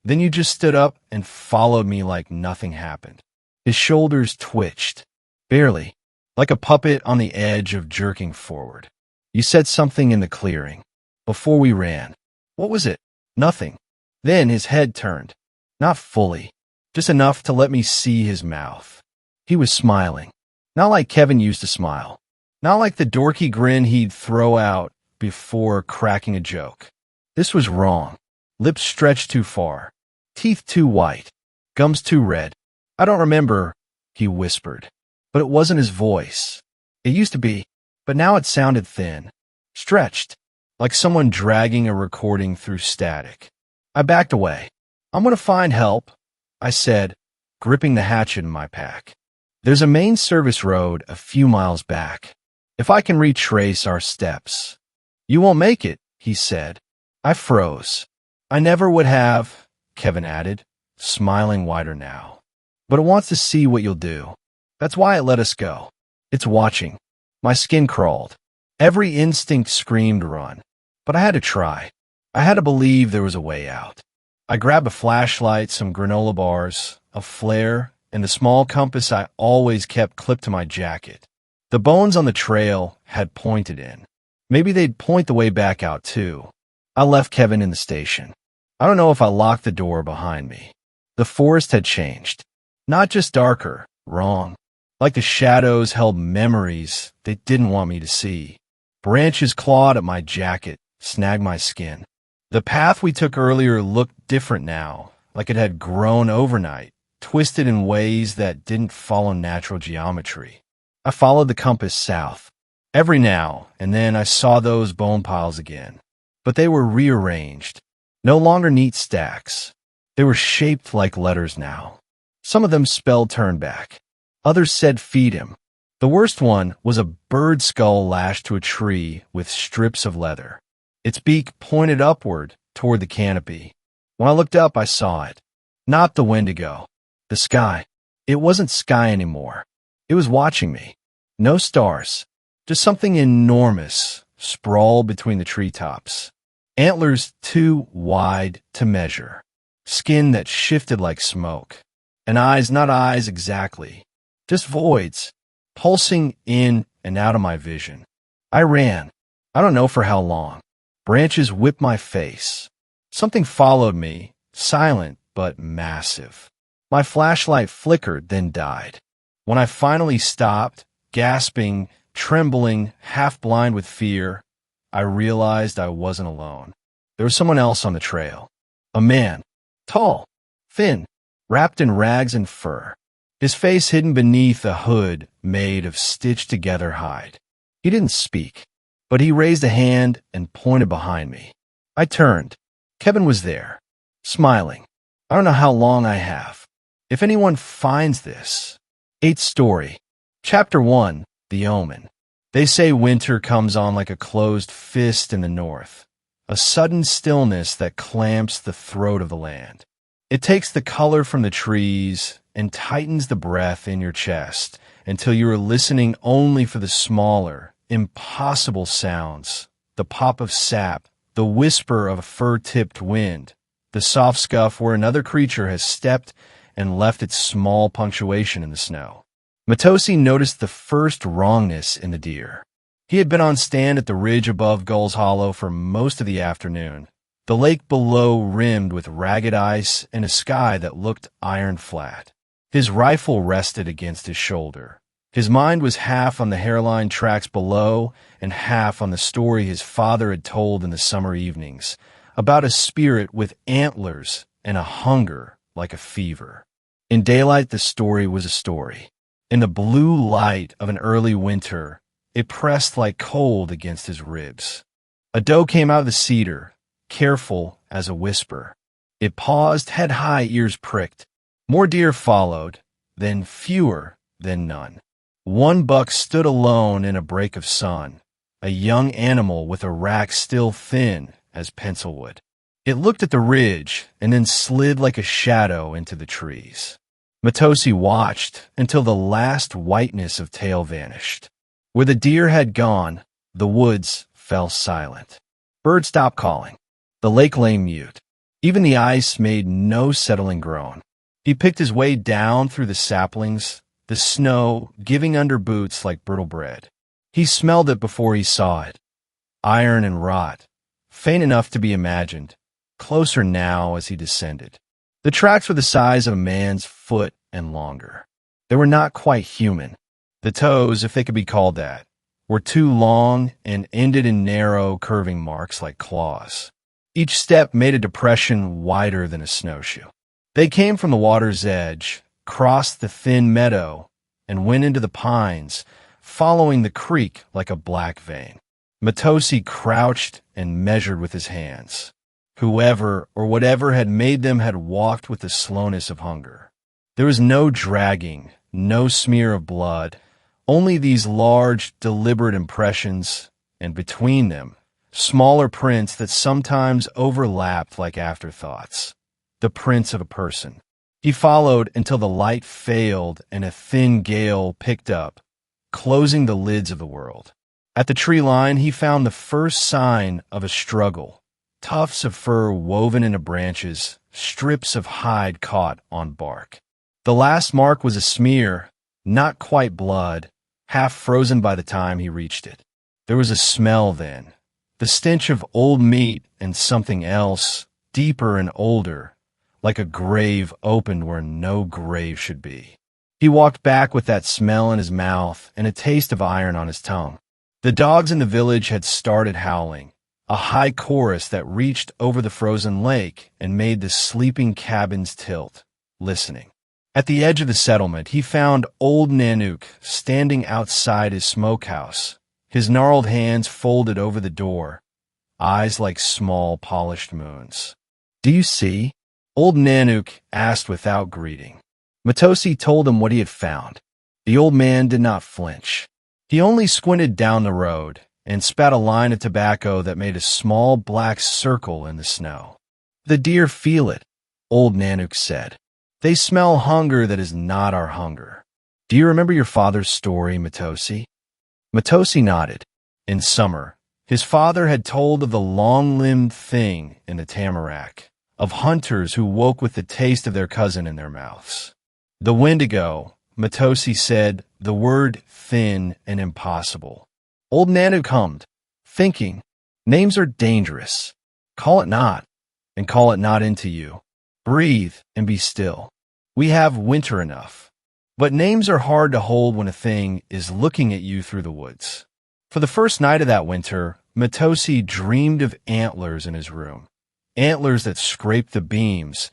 you just stood up and followed me like nothing happened." His shoulders twitched. Barely. Like a puppet on the edge of jerking forward. "You said something in the clearing. Before we ran." "What was it?" "Nothing." Then his head turned. Not fully. Just enough to let me see his mouth. He was smiling. Not like Kevin used to smile. Not like the dorky grin he'd throw out before cracking a joke. This was wrong. Lips stretched too far. Teeth too white. Gums too red. "I don't remember," he whispered. But it wasn't his voice. It used to be, but now it sounded thin. Stretched. Like someone dragging a recording through static. I backed away. "I'm going to find help," I said, gripping the hatchet in my pack. "There's a main service road a few miles back. If I can retrace our steps." "You won't make it," he said. I froze. "I never would have," Kevin added, smiling wider now. "But it wants to see what you'll do. That's why it let us go. It's watching." My skin crawled. Every instinct screamed run. But I had to try. I had to believe there was a way out. I grabbed a flashlight, some granola bars, a flare, and the small compass I always kept clipped to my jacket. The bones on the trail had pointed in. Maybe they'd point the way back out, too. I left Kevin in the station. I don't know if I locked the door behind me. The forest had changed. Not just darker, wrong. Like the shadows held memories they didn't want me to see. Branches clawed at my jacket, snagged my skin. The path we took earlier looked different now, like it had grown overnight, twisted in ways that didn't follow natural geometry. I followed the compass south. Every now and then I saw those bone piles again, but they were rearranged, no longer neat stacks. They were shaped like letters now. Some of them spelled turn back. Others said feed him. The worst one was a bird skull lashed to a tree with strips of leather. Its beak pointed upward toward the canopy. When I looked up, I saw it. Not the Wendigo. The sky. It wasn't sky anymore. It was watching me. No stars. Just something enormous sprawled between the treetops. Antlers too wide to measure. Skin that shifted like smoke. And eyes not eyes exactly. Just voids, pulsing in and out of my vision. I ran. I don't know for how long. Branches whipped my face. Something followed me, silent but massive. My flashlight flickered, then died. When I finally stopped, gasping, trembling, half blind with fear, I realized I wasn't alone. There was someone else on the trail. A man, tall, thin, wrapped in rags and fur, his face hidden beneath a hood made of stitched-together hide. He didn't speak, but he raised a hand and pointed behind me. I turned. Kevin was there, smiling. I don't know how long I have. If anyone finds this. 8th story. Chapter 1, The Omen. They say winter comes on like a closed fist in the north, a sudden stillness that clamps the throat of the land. It takes the color from the trees and tightens the breath in your chest until you are listening only for the smaller, impossible sounds, the pop of sap, the whisper of a fur-tipped wind, the soft scuff where another creature has stepped and left its small punctuation in the snow. Matosi noticed the first wrongness in the deer. He had been on stand at the ridge above Gull's Hollow for most of the afternoon, the lake below rimmed with ragged ice and a sky that looked iron flat. His rifle rested against his shoulder. His mind was half on the hairline tracks below and half on the story his father had told in the summer evenings about a spirit with antlers and a hunger like a fever. In daylight, the story was a story. In the blue light of an early winter, it pressed like cold against his ribs. A doe came out of the cedar, careful as a whisper. It paused, head high, ears pricked. More deer followed, then fewer than none. One buck stood alone in a break of sun, a young animal with a rack still thin as pencilwood. It looked at the ridge and then slid like a shadow into the trees. Matosi watched until the last whiteness of tail vanished. Where the deer had gone, the woods fell silent. Birds stopped calling. The lake lay mute. Even the ice made no settling groan. He picked his way down through the saplings, the snow giving under boots like brittle bread. He smelled it before he saw it. Iron and rot, faint enough to be imagined, closer now as he descended. The tracks were the size of a man's foot and longer. They were not quite human. The toes, if they could be called that, were too long and ended in narrow, curving marks like claws. Each step made a depression wider than a snowshoe. They came from the water's edge, crossed the thin meadow, and went into the pines, following the creek like a black vein. Matosi crouched and measured with his hands. Whoever or whatever had made them had walked with the slowness of hunger. There was no dragging, no smear of blood, only these large, deliberate impressions, and between them, smaller prints that sometimes overlapped like afterthoughts. The prints of a person. He followed until the light failed and a thin gale picked up, closing the lids of the world. At the tree line, he found the first sign of a struggle. Tufts of fur woven into branches, strips of hide caught on bark. The last mark was a smear, not quite blood, half frozen by the time he reached it. There was a smell then, the stench of old meat and something else, deeper and older, like a grave opened where no grave should be. He walked back with that smell in his mouth and a taste of iron on his tongue. The dogs in the village had started howling, a high chorus that reached over the frozen lake and made the sleeping cabins tilt, listening. At the edge of the settlement, he found old Nanook standing outside his smokehouse, his gnarled hands folded over the door, eyes like small polished moons. "Do you see?" Old Nanook asked without greeting. Matosi told him what he had found. The old man did not flinch. He only squinted down the road and spat a line of tobacco that made a small black circle in the snow. "The deer feel it," old Nanook said. "They smell hunger that is not our hunger. Do you remember your father's story, Matosi?" Matosi nodded. In summer, his father had told of the long-limbed thing in the tamarack, of hunters who woke with the taste of their cousin in their mouths. The Wendigo, Matosi said, the word thin and impossible. Old Nanook hummed, thinking, names are dangerous. Call it not, and call it not into you. Breathe and be still. We have winter enough. But names are hard to hold when a thing is looking at you through the woods. For the first night of that winter, Matosi dreamed of antlers in his room. Antlers that scraped the beams,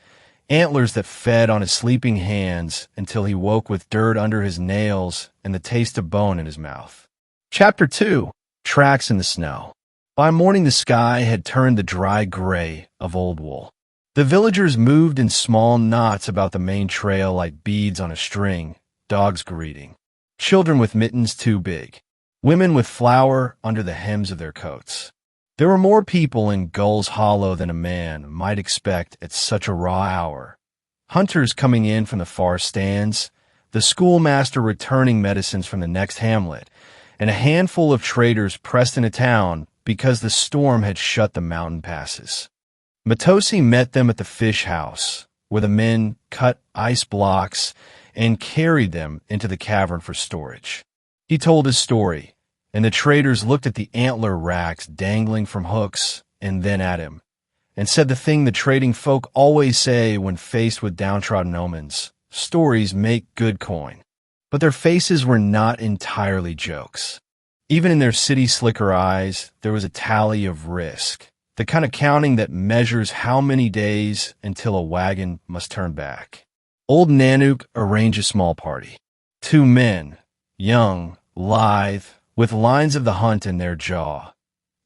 antlers that fed on his sleeping hands until he woke with dirt under his nails and the taste of bone in his mouth. Chapter 2. Tracks in the Snow. By morning the sky had turned the dry gray of old wool. The villagers moved in small knots about the main trail like beads on a string, dogs greeting, children with mittens too big, women with flour under the hems of their coats. There were more people in Gull's Hollow than a man might expect at such a raw hour. Hunters coming in from the far stands, the schoolmaster returning medicines from the next hamlet, and a handful of traders pressed into town because the storm had shut the mountain passes. Matosi met them at the fish house, where the men cut ice blocks and carried them into the cavern for storage. He told his story, and the traders looked at the antler racks dangling from hooks and then at him, and said the thing the trading folk always say when faced with downtrodden omens: stories make good coin. But their faces were not entirely jokes. Even in their city slicker eyes, there was a tally of risk, the kind of counting that measures how many days until a wagon must turn back. Old Nanook arranged a small party. 2 men, young, lithe, with lines of the hunt in their jaw,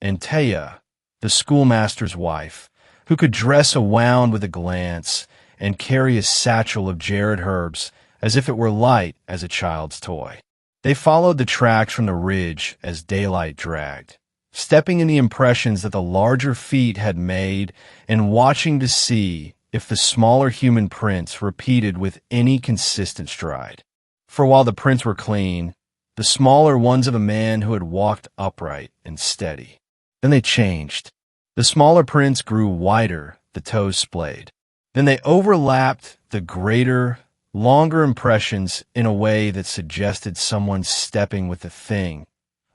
and Taya, the schoolmaster's wife, who could dress a wound with a glance and carry a satchel of jarred herbs as if it were light as a child's toy. They followed the tracks from the ridge as daylight dragged, stepping in the impressions that the larger feet had made and watching to see if the smaller human prints repeated with any consistent stride. For while the prints were clean, the smaller ones of a man who had walked upright and steady. Then they changed. The smaller prints grew wider, the toes splayed. Then they overlapped the greater, longer impressions in a way that suggested someone stepping with a thing,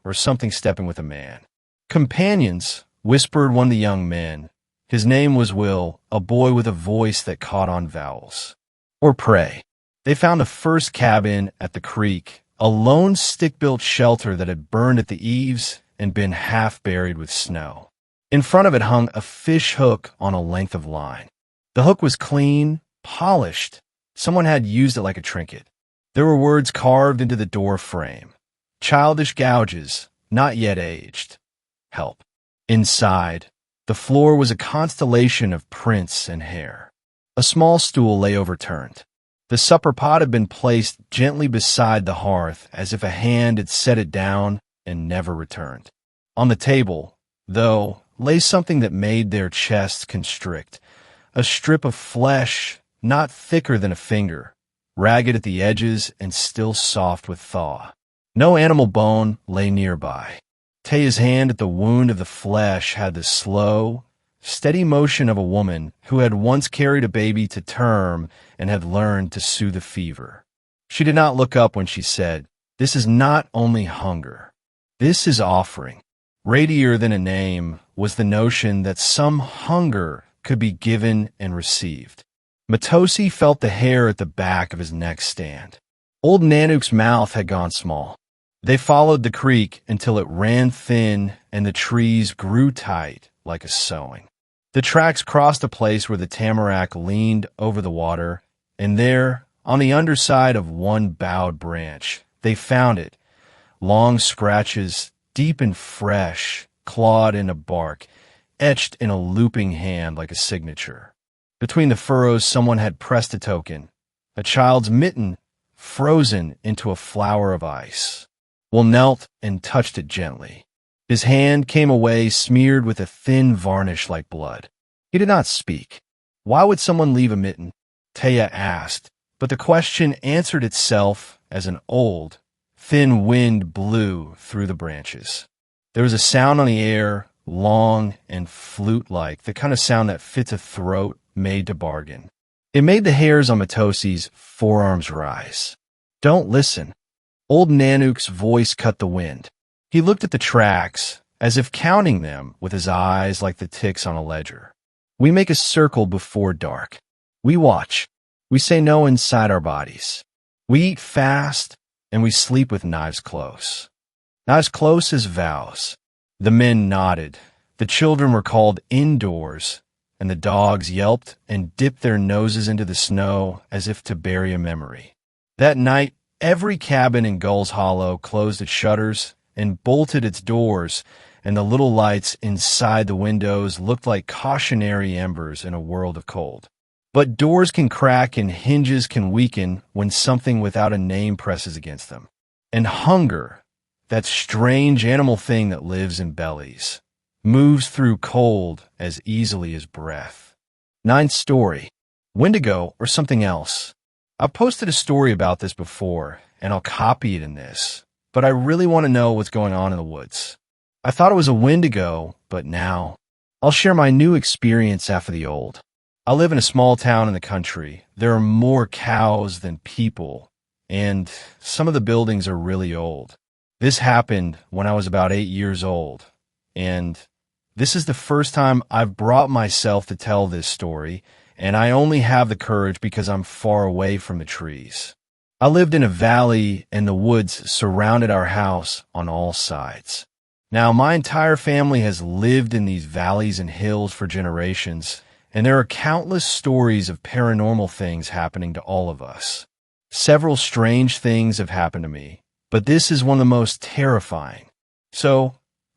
or something stepping with a man. Companions, whispered one of the young men. His name was Will, a boy with a voice that caught on vowels. Or pray. They found a first cabin at the creek, a lone stick-built shelter that had burned at the eaves and been half buried with snow. In front of it hung a fish hook on a length of line. The hook was clean, polished. Someone had used it like a trinket. There were words carved into the door frame. Childish gouges, not yet aged. Help. Inside, the floor was a constellation of prints and hair. A small stool lay overturned. The supper pot had been placed gently beside the hearth as if a hand had set it down and never returned. On the table, though, lay something that made their chests constrict, a strip of flesh not thicker than a finger, ragged at the edges and still soft with thaw. No animal bone lay nearby. Taya's hand at the wound of the flesh had the slow, steady motion of a woman who had once carried a baby to term and had learned to soothe a fever. She did not look up when she said, "This is not only hunger. This is offering." Radier than a name was the notion that some hunger could be given and received. Matosi felt the hair at the back of his neck stand. Old Nanook's mouth had gone small. They followed the creek until it ran thin and the trees grew tight like a sewing. The tracks crossed a place where the tamarack leaned over the water, and there, On the underside of one bowed branch, they found it. Long scratches, deep and fresh, clawed into bark, etched in a looping hand like a signature. Between the furrows, someone had pressed a token, a child's mitten frozen into a flower of ice. Will knelt and touched it gently. His hand came away smeared with a thin varnish like blood. He did not speak. Why would someone leave a mitten? Taya asked, but the question answered itself as an old, thin wind blew through the branches. There was a sound on the air, long and flute-like, the kind of sound that fits a throat made to bargain. It made the hairs on Matosi's forearms rise. Don't listen. Old Nanook's voice cut the wind. He looked at the tracks, as if counting them with his eyes like the ticks on a ledger. We make a circle before dark. We watch. We say no inside our bodies. We eat fast, and we sleep with knives close. Knives close as vows. The men nodded. The children were called indoors, and the dogs yelped and dipped their noses into the snow as if to bury a memory. That night, every cabin in Gull's Hollow closed its shutters and bolted its doors, and the little lights inside the windows looked like cautionary embers in a world of cold. But doors can crack and hinges can weaken when something without a name presses against them. And hunger, that strange animal thing that lives in bellies, moves through cold as easily as breath. Ninth story, Wendigo or something else. I've posted a story about this before, and I'll copy it in this, but I really want to know what's going on in the woods. I thought it was a Wendigo, but now I'll share my new experience after the old. I live in a small town in the country. There are more cows than people, and some of the buildings are really old. This happened when I was about 8 years old, and this is the first time I've brought myself to tell this story, and I only have the courage because I'm far away from the trees. I lived in a valley, and the woods surrounded our house on all sides. Now, my entire family has lived in these valleys and hills for generations, and there are countless stories of paranormal things happening to all of us. Several strange things have happened to me, but this is one of the most terrifying. So,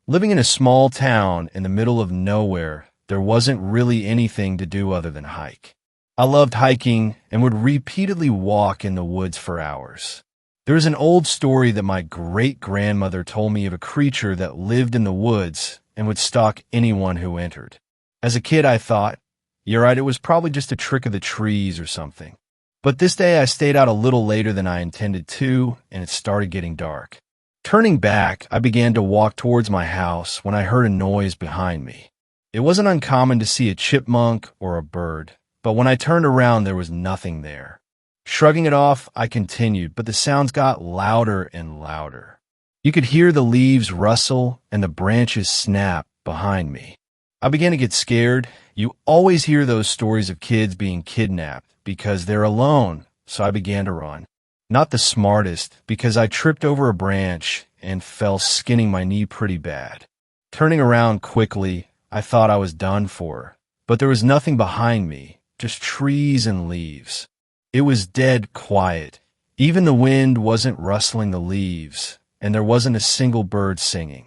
living in a small town in the middle of nowhere, there wasn't really anything to do other than hike. I loved hiking and would repeatedly walk in the woods for hours. There's an old story that my great-grandmother told me of a creature that lived in the woods and would stalk anyone who entered. As a kid, I thought, you're right, it was probably just a trick of the trees or something. But this day I stayed out a little later than I intended to, and it started getting dark. Turning back, I began to walk towards my house when I heard a noise behind me. It wasn't uncommon to see a chipmunk or a bird, but when I turned around there was nothing there. Shrugging it off, I continued, but the sounds got louder and louder. You could hear the leaves rustle and the branches snap behind me. I began to get scared. You always hear those stories of kids being kidnapped because they're alone, so I began to run. Not the smartest, because I tripped over a branch and fell skinning my knee pretty bad. Turning around quickly, I thought I was done for, but there was nothing behind me, just trees and leaves. It was dead quiet. Even the wind wasn't rustling the leaves, and there wasn't a single bird singing.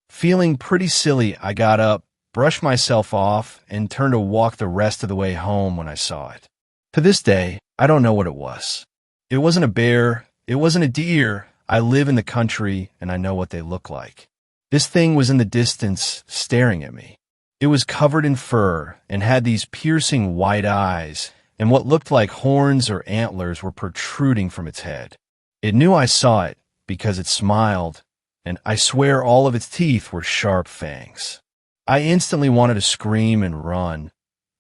Feeling pretty silly, I got up, brushed myself off, and turned to walk the rest of the way home when I saw it. To this day, I don't know what it was. It wasn't a bear. It wasn't a deer. I live in the country, and I know what they look like. This thing was in the distance, staring at me. It was covered in fur and had these piercing white eyes, and what looked like horns or antlers were protruding from its head. It knew I saw it because it smiled, and I swear all of its teeth were sharp fangs. I instantly wanted to scream and run,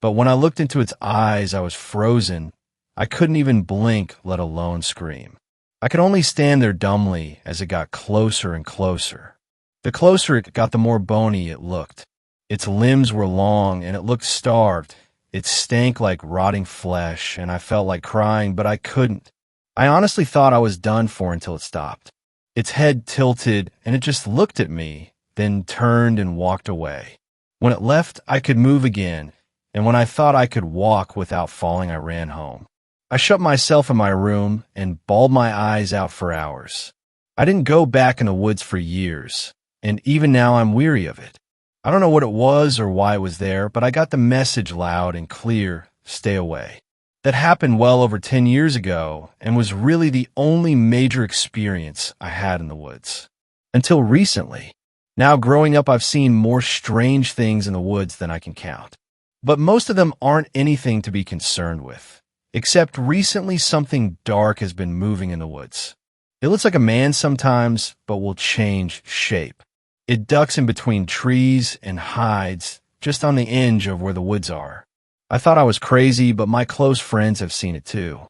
but when I looked into its eyes, I was frozen. I couldn't even blink, let alone scream. I could only stand there dumbly as it got closer and closer. The closer it got, the more bony it looked. Its limbs were long, and it looked starved. It stank like rotting flesh, and I felt like crying, but I couldn't. I honestly thought I was done for until it stopped. Its head tilted, and it just looked at me, then turned and walked away. When it left, I could move again, and when I thought I could walk without falling, I ran home. I shut myself in my room and bawled my eyes out for hours. I didn't go back in the woods for years, and even now I'm weary of it. I don't know what it was or why it was there, but I got the message loud and clear: stay away. That happened well over 10 years ago and was really the only major experience I had in the woods. Until recently. Now, growing up, I've seen more strange things in the woods than I can count. But most of them aren't anything to be concerned with. Except recently something dark has been moving in the woods. It looks like a man sometimes, but will change shape. It ducks in between trees and hides just on the edge of where the woods are. I thought I was crazy, but my close friends have seen it too.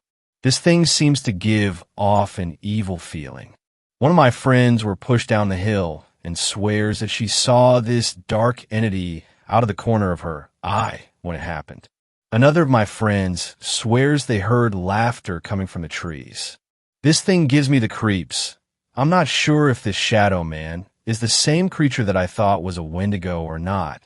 This thing seems to give off an evil feeling. One of my friends were pushed down the hill and swears that she saw this dark entity out of the corner of her eye when it happened. Another of my friends swears they heard laughter coming from the trees. This thing gives me the creeps. I'm not sure if this shadow man is the same creature that I thought was a Wendigo or not,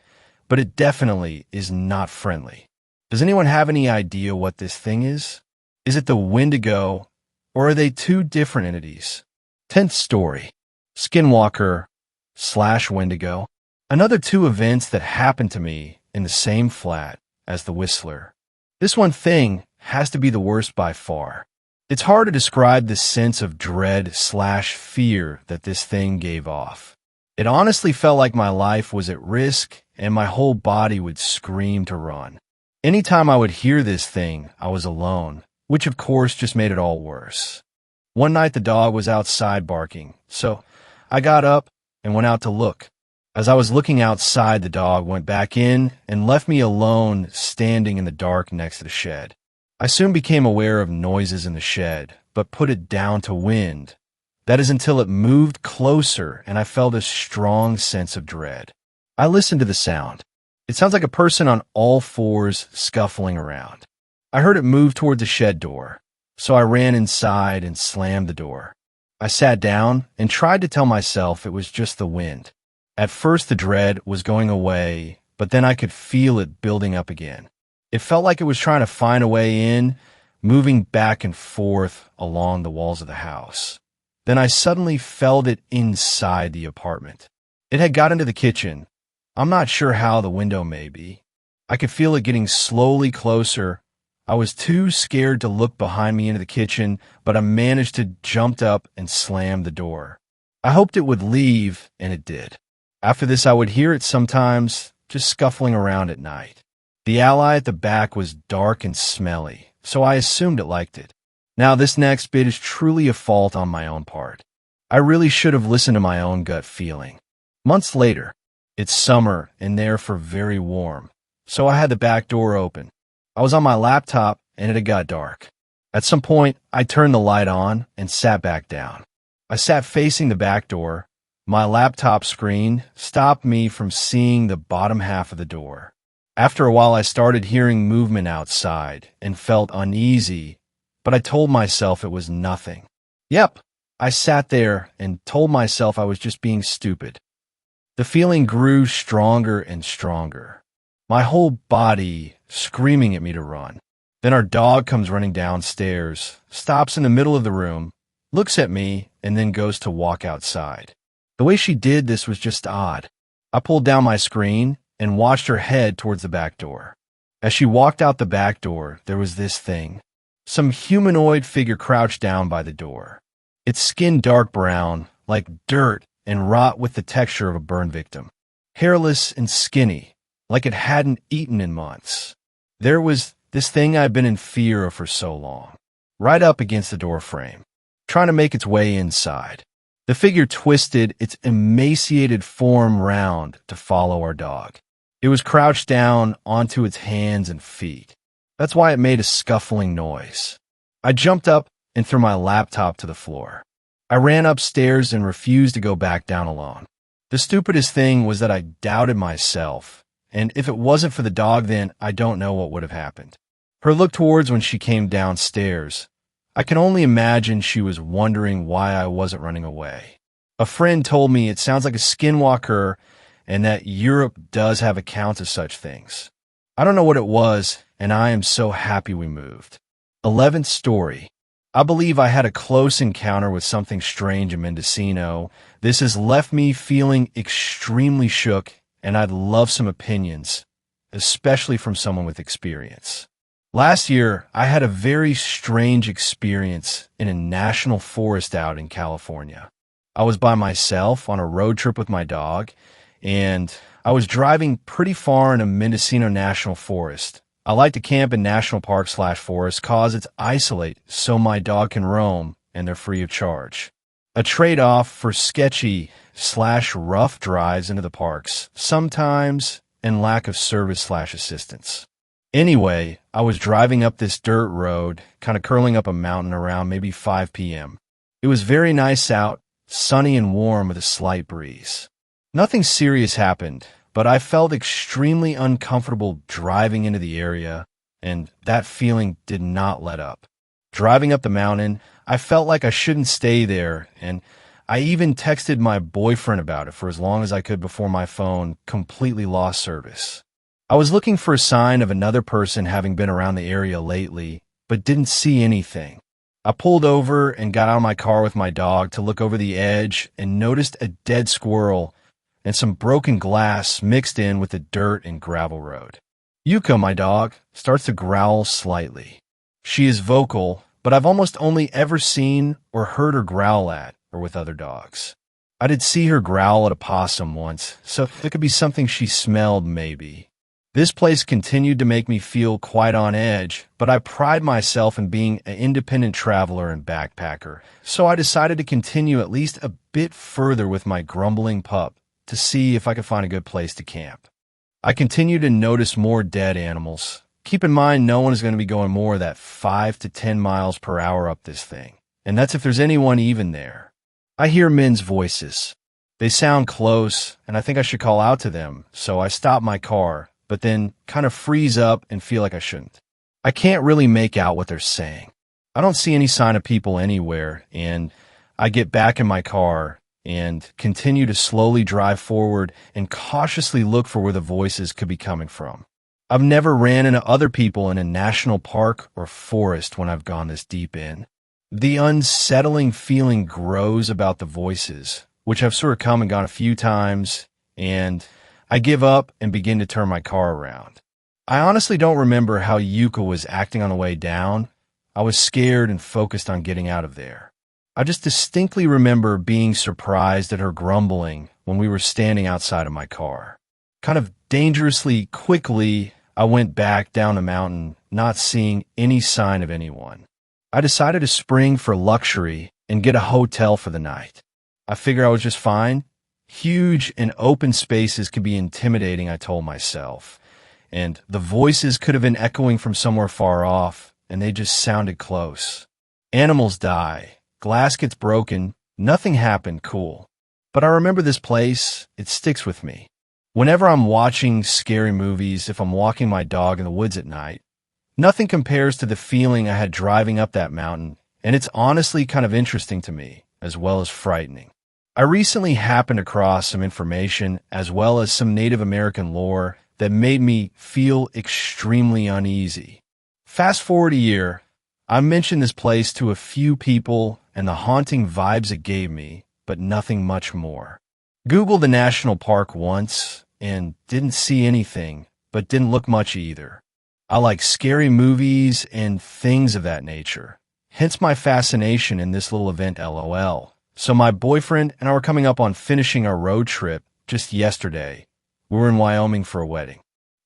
but it definitely is not friendly. Does anyone have any idea what this thing is? Is it the Wendigo, or are they two different entities? 10th story. Skinwalker/Wendigo. Another two events that happened to me in the same flat as the Whistler. This one thing has to be the worst by far. It's hard to describe the sense of dread/fear that this thing gave off. It honestly felt like my life was at risk and my whole body would scream to run. Anytime I would hear this thing, I was alone, which of course just made it all worse. One night the dog was outside barking, so I got up and went out to look. As I was looking outside, the dog went back in and left me alone standing in the dark next to the shed. I soon became aware of noises in the shed, but put it down to wind. That is until it moved closer and I felt a strong sense of dread. I listened to the sound. It sounds like a person on all fours scuffling around. I heard it move toward the shed door, so I ran inside and slammed the door. I sat down and tried to tell myself it was just the wind. At first the dread was going away, but then I could feel it building up again. It felt like it was trying to find a way in, moving back and forth along the walls of the house. Then I suddenly felt it inside the apartment. It had got into the kitchen. I'm not sure how, the window may be. I could feel it getting slowly closer. I was too scared to look behind me into the kitchen, but I managed to jump up and slam the door. I hoped it would leave, and it did. After this, I would hear it sometimes, just scuffling around at night. The alley at the back was dark and smelly, so I assumed it liked it. Now, this next bit is truly a fault on my own part. I really should have listened to my own gut feeling. Months later, it's summer and therefore very warm, so I had the back door open. I was on my laptop and it had got dark. At some point, I turned the light on and sat back down. I sat facing the back door. My laptop screen stopped me from seeing the bottom half of the door. After a while, I started hearing movement outside and felt uneasy, but I told myself it was nothing. Yep, I sat there and told myself I was just being stupid. The feeling grew stronger and stronger. My whole body screaming at me to run. Then our dog comes running downstairs, stops in the middle of the room, looks at me, and then goes to walk outside. The way she did this was just odd. I pulled down my screen and watched her head towards the back door. As she walked out the back door, there was this thing. Some humanoid figure crouched down by the door. Its skin dark brown, like dirt, and wrought with the texture of a burn victim. Hairless and skinny, like it hadn't eaten in months. There was this thing I'd been in fear of for so long, right up against the door frame, trying to make its way inside. The figure twisted its emaciated form round to follow our dog. It was crouched down onto its hands and feet. That's why it made a scuffling noise. I jumped up and threw my laptop to the floor. I ran upstairs and refused to go back down alone. The stupidest thing was that I doubted myself, and if it wasn't for the dog, then I don't know what would have happened. Her look towards when she came downstairs. I can only imagine she was wondering why I wasn't running away. A friend told me it sounds like a skinwalker and that Europe does have accounts of such things. I don't know what it was, and I am so happy we moved. 11th story. I believe I had a close encounter with something strange in Mendocino. This has left me feeling extremely shook, and I'd love some opinions, especially from someone with experience. Last year, I had a very strange experience in a national forest out in California. I was by myself on a road trip with my dog, and I was driving pretty far in a Mendocino National Forest. I like to camp in national park/forest cause it's isolate so my dog can roam and they're free of charge. A trade-off for sketchy/rough drives into the parks, sometimes, and lack of service/assistance. Anyway, I was driving up this dirt road, kind of curling up a mountain around maybe 5 p.m. It was very nice out, sunny and warm with a slight breeze. Nothing serious happened, but I felt extremely uncomfortable driving into the area, and that feeling did not let up. Driving up the mountain, I felt like I shouldn't stay there, and I even texted my boyfriend about it for as long as I could before my phone completely lost service. I was looking for a sign of another person having been around the area lately, but didn't see anything. I pulled over and got out of my car with my dog to look over the edge and noticed a dead squirrel and some broken glass mixed in with the dirt and gravel road. Yuka, my dog, starts to growl slightly. She is vocal, but I've almost only ever seen or heard her growl at or with other dogs. I did see her growl at a possum once, so it could be something she smelled maybe. This place continued to make me feel quite on edge, but I pride myself in being an independent traveler and backpacker, so I decided to continue at least a bit further with my grumbling pup to see if I could find a good place to camp. I continue to notice more dead animals. Keep in mind, no one is going to be going more than 5 to 10 miles per hour up this thing, and that's if there's anyone even there. I hear men's voices. They sound close, and I think I should call out to them, so I stop my car, but then kind of freeze up and feel like I shouldn't. I can't really make out what they're saying. I don't see any sign of people anywhere, and I get back in my car and continue to slowly drive forward and cautiously look for where the voices could be coming from. I've never ran into other people in a national park or forest when I've gone this deep in. The unsettling feeling grows about the voices, which have sort of come and gone a few times, and I give up and begin to turn my car around. I honestly don't remember how Yuka was acting on the way down. I was scared and focused on getting out of there. I just distinctly remember being surprised at her grumbling when we were standing outside of my car. Kind of dangerously quickly, I went back down the mountain, not seeing any sign of anyone. I decided to spring for luxury and get a hotel for the night. I figured I was just fine. Huge and open spaces could be intimidating, I told myself. And the voices could have been echoing from somewhere far off, and they just sounded close. Animals die. Glass gets broken. Nothing happened cool. But I remember this place. It sticks with me. Whenever I'm watching scary movies, if I'm walking my dog in the woods at night, nothing compares to the feeling I had driving up that mountain, and it's honestly kind of interesting to me, as well as frightening. I recently happened across some information, as well as some Native American lore, that made me feel extremely uneasy. Fast forward a year, I mentioned this place to a few people and the haunting vibes it gave me, but nothing much more. Googled the national park once and didn't see anything, but didn't look much either. I like scary movies and things of that nature, hence my fascination in this little event, LOL. So my boyfriend and I were coming up on finishing our road trip just yesterday. We were in Wyoming for a wedding.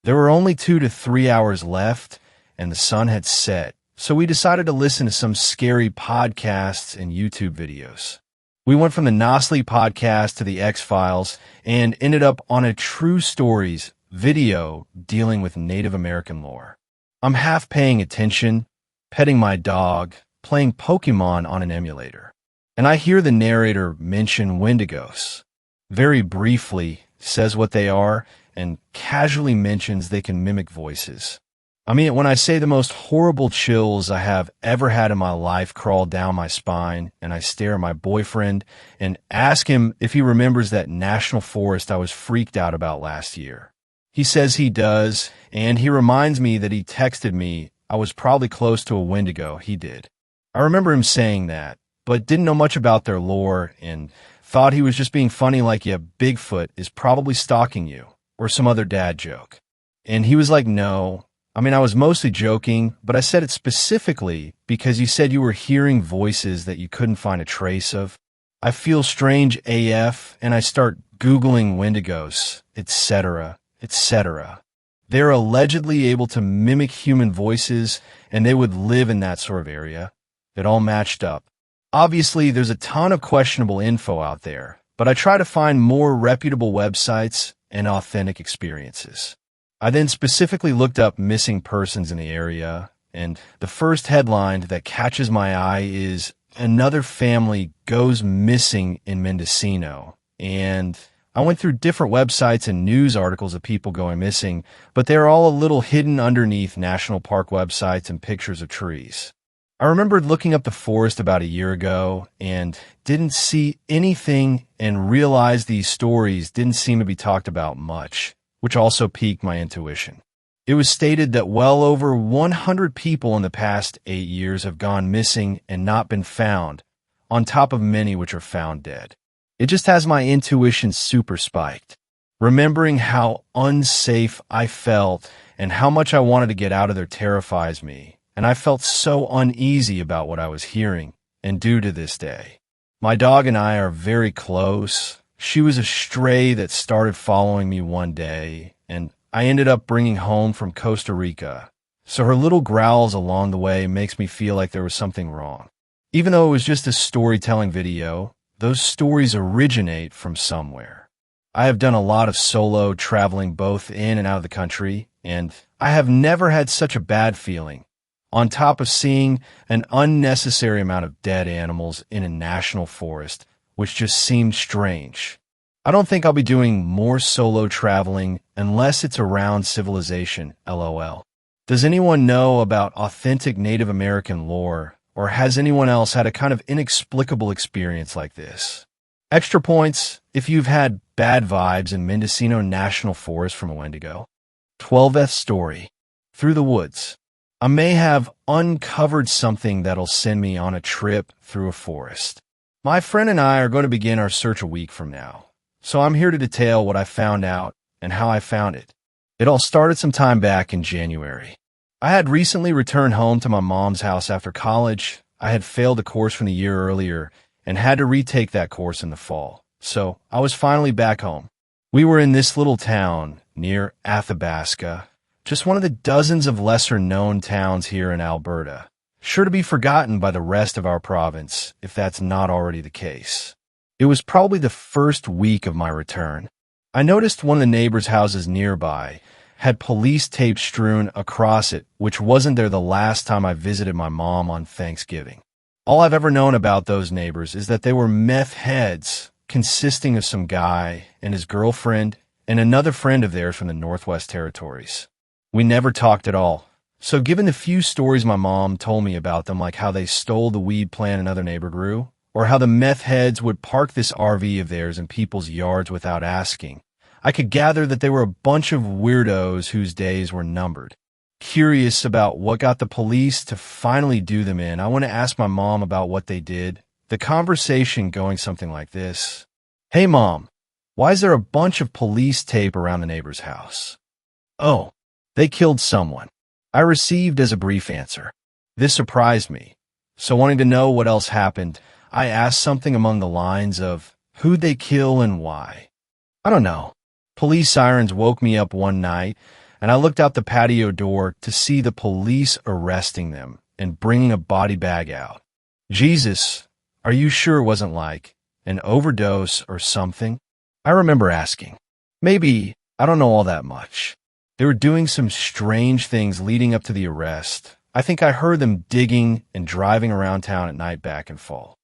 There were only 2 to 3 hours left, and the sun had set, so we decided to listen to some scary podcasts and YouTube videos. We went from the Nosley podcast to the X-Files and ended up on a True Stories video dealing with Native American lore. I'm half paying attention, petting my dog, playing Pokemon on an emulator, and I hear the narrator mention Wendigos. Very briefly, says what they are, and casually mentions they can mimic voices. I mean, when I say the most horrible chills I have ever had in my life crawl down my spine, and I stare at my boyfriend and ask him if he remembers that national forest I was freaked out about last year. He says he does, and he reminds me that he texted me I was probably close to a Wendigo, he did. I remember him saying that, but didn't know much about their lore and thought he was just being funny like, yeah, Bigfoot is probably stalking you, or some other dad joke. And he was like, no. I mean, I was mostly joking, but I said it specifically because you said you were hearing voices that you couldn't find a trace of. I feel strange AF, and I start Googling Wendigos, etc., etc. They're allegedly able to mimic human voices, and they would live in that sort of area. It all matched up. Obviously, there's a ton of questionable info out there, but I try to find more reputable websites and authentic experiences. I then specifically looked up missing persons in the area, and the first headline that catches my eye is another family goes missing in Mendocino. And I went through different websites and news articles of people going missing, but they're all a little hidden underneath national park websites and pictures of trees. I remembered looking up the forest about a year ago and didn't see anything and realized these stories didn't seem to be talked about much, which also piqued my intuition. It was stated that well over 100 people in the past 8 years have gone missing and not been found, on top of many which are found dead. It just has my intuition super spiked. Remembering how unsafe I felt and how much I wanted to get out of there terrifies me, and I felt so uneasy about what I was hearing and do to this day. My dog and I are very close. She was a stray that started following me one day, and I ended up bringing home from Costa Rica. So her little growls along the way makes me feel like there was something wrong. Even though it was just a storytelling video, those stories originate from somewhere. I have done a lot of solo traveling both in and out of the country, and I have never had such a bad feeling, on top of seeing an unnecessary amount of dead animals in a national forest, which just seemed strange. I don't think I'll be doing more solo traveling unless it's around civilization, LOL. Does anyone know about authentic Native American lore, or has anyone else had a kind of inexplicable experience like this? Extra points if you've had bad vibes in Mendocino National Forest from a Wendigo. 12th story. Through the woods. I may have uncovered something that'll send me on a trip through a forest. My friend and I are going to begin our search a week from now, so I'm here to detail what I found out and how I found it. It all started some time back in January. I had recently returned home to my mom's house after college. I had failed a course from the year earlier and had to retake that course in the fall, so I was finally back home. We were in this little town near Athabasca, just one of the dozens of lesser-known towns here in Alberta, sure to be forgotten by the rest of our province if that's not already the case. It was probably the first week of my return. I noticed one of the neighbors' houses nearby had police tape strewn across it, which wasn't there the last time I visited my mom on Thanksgiving. All I've ever known about those neighbors is that they were meth heads, consisting of some guy and his girlfriend and another friend of theirs from the Northwest Territories. We never talked at all. So given the few stories my mom told me about them, like how they stole the weed plant another neighbor grew, or how the meth heads would park this RV of theirs in people's yards without asking, I could gather that they were a bunch of weirdos whose days were numbered. Curious about what got the police to finally do them in, I want to ask my mom about what they did. The conversation going something like this. Hey mom, why is there a bunch of police tape around the neighbor's house? Oh, they killed someone. I received as a brief answer. This surprised me. So wanting to know what else happened, I asked something along the lines of, who'd they kill and why? I don't know. Police sirens woke me up one night, and I looked out the patio door to see the police arresting them and bringing a body bag out. Jesus, are you sure it wasn't like an overdose or something? I remember asking. Maybe, I don't know all that much. They were doing some strange things leading up to the arrest. I think I heard them digging and driving around town at night back and fall.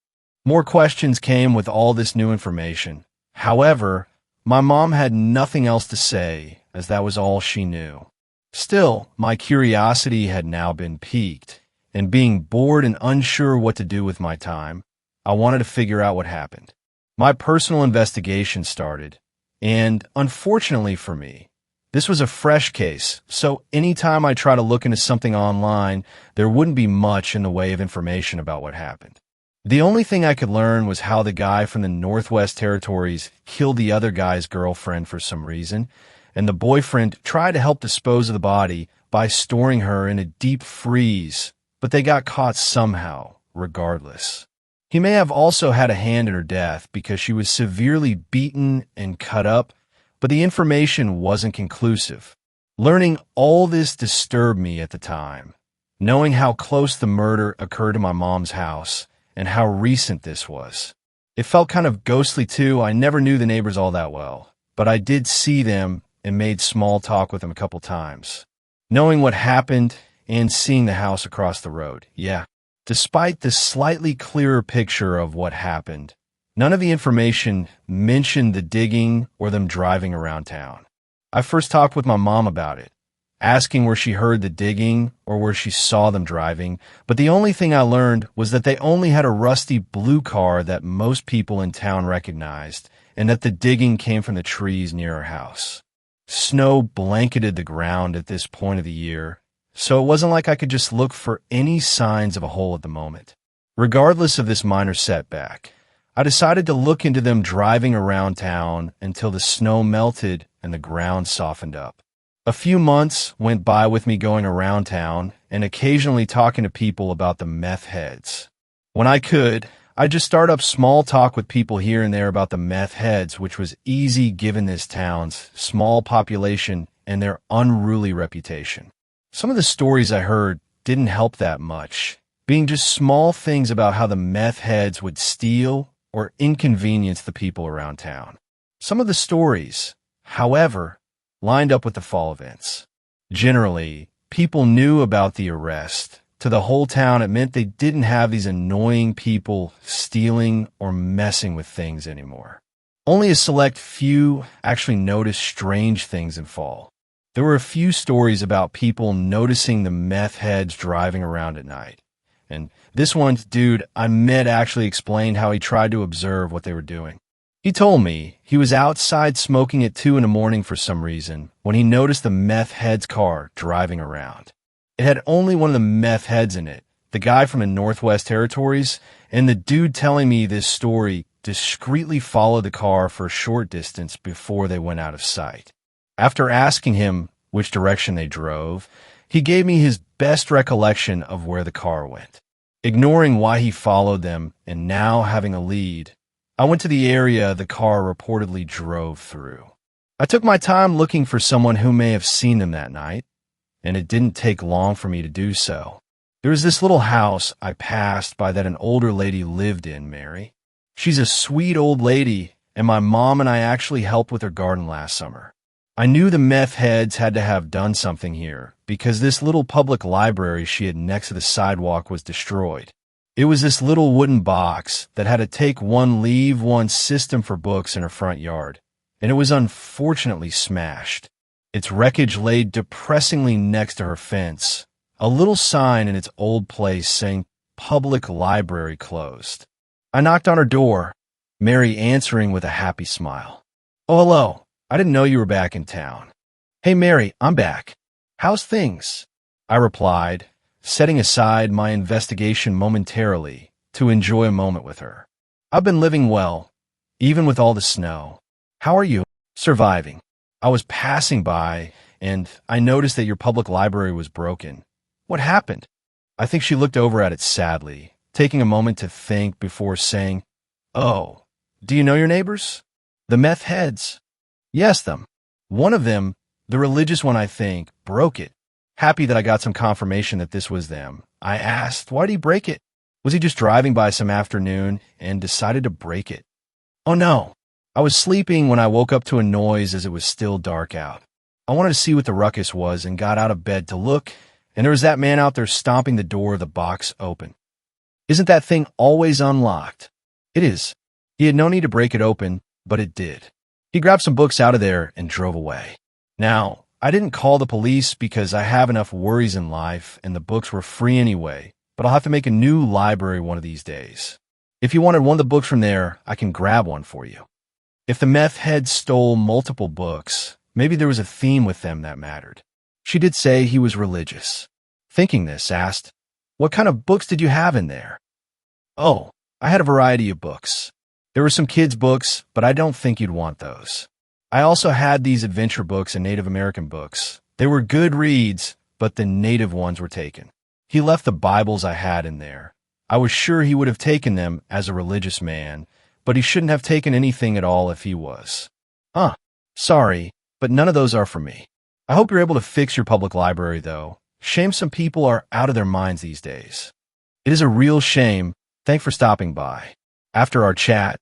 More questions came with all this new information. However, my mom had nothing else to say, as that was all she knew. Still, my curiosity had now been piqued, and being bored and unsure what to do with my time, I wanted to figure out what happened. My personal investigation started, and unfortunately for me, This was a fresh case, so anytime I try to look into something online, there wouldn't be much in the way of information about what happened. The only thing I could learn was how the guy from the Northwest Territories killed the other guy's girlfriend for some reason, and the boyfriend tried to help dispose of the body by storing her in a deep freeze, but they got caught somehow, regardless. He may have also had a hand in her death because she was severely beaten and cut up, but the information wasn't conclusive. Learning all this disturbed me at the time, knowing how close the murder occurred to my mom's house and how recent this was. It felt kind of ghostly too. I never knew the neighbors all that well, but I did see them and made small talk with them a couple times. Knowing what happened and seeing the house across the road, yeah. Despite the slightly clearer picture of what happened, none of the information mentioned the digging or them driving around town. I first talked with my mom about it, asking where she heard the digging or where she saw them driving, but the only thing I learned was that they only had a rusty blue car that most people in town recognized, and that the digging came from the trees near her house. Snow blanketed the ground at this point of the year, so it wasn't like I could just look for any signs of a hole at the moment. Regardless of this minor setback, I decided to look into them driving around town until the snow melted and the ground softened up. A few months went by with me going around town and occasionally talking to people about the meth heads. When I could, I'd just start up small talk with people here and there about the meth heads, which was easy given this town's small population and their unruly reputation. Some of the stories I heard didn't help that much, being just small things about how the meth heads would steal or inconvenience the people around town. Some of the stories, however, lined up with the fall events. Generally, people knew about the arrest. To the whole town, it meant they didn't have these annoying people stealing or messing with things anymore. Only a select few actually noticed strange things in fall. There were a few stories about people noticing the meth heads driving around at night. And this one dude I met actually explained how he tried to observe what they were doing. He told me he was outside smoking at 2 a.m. for some reason when he noticed the meth head's car driving around. It had only one of the meth heads in it, the guy from the Northwest Territories, and the dude telling me this story discreetly followed the car for a short distance before they went out of sight. After asking him which direction they drove, he gave me his best recollection of where the car went. Ignoring why he followed them and now having a lead, I went to the area the car reportedly drove through. I took my time looking for someone who may have seen them that night, and it didn't take long for me to do so. There was this little house I passed by that an older lady lived in, Mary. She's a sweet old lady, and my mom and I actually helped with her garden last summer. I knew the meth heads had to have done something here because this little public library she had next to the sidewalk was destroyed. It was this little wooden box that had a take one, leave one system for books in her front yard, and it was unfortunately smashed. Its wreckage lay depressingly next to her fence, a little sign in its old place saying "Public Library Closed." I knocked on her door, Mary answering with a happy smile. "Oh, hello. I didn't know you were back in town." "Hey, Mary, I'm back. How's things?" I replied, setting aside my investigation momentarily to enjoy a moment with her. "I've been living well, even with all the snow. How are you?" "Surviving. I was passing by, and I noticed that your public library was broken. What happened?" I think she looked over at it sadly, taking a moment to think before saying, "Oh, do you know your neighbors? The meth heads?" "Yes, them. One of them, the religious one I think, broke it. Happy that I got some confirmation that this was them, I asked, why did he break it? Was he just driving by some afternoon and decided to break it?" "Oh no. I was sleeping when I woke up to a noise as it was still dark out. I wanted to see what the ruckus was and got out of bed to look, and there was that man out there stomping the door of the box open." "Isn't that thing always unlocked?" "It is. He had no need to break it open, but it did. He grabbed some books out of there and drove away. Now, I didn't call the police because I have enough worries in life and the books were free anyway, but I'll have to make a new library one of these days. If you wanted one of the books from there, I can grab one for you." If the meth head stole multiple books, Maybe there was a theme with them that mattered. She did say he was religious. Thinking this, asked, "What kind of books did you have in there?" "Oh, I had a variety of books. There were some kids' books, but I don't think you'd want those. I also had these adventure books and Native American books. They were good reads, but the native ones were taken. He left the Bibles I had in there. I was sure he would have taken them as a religious man, but he shouldn't have taken anything at all if he was." "Huh, sorry, but none of those are for me. I hope you're able to fix your public library, though. Shame some people are out of their minds these days." "It is a real shame. Thanks for stopping by." After our chat,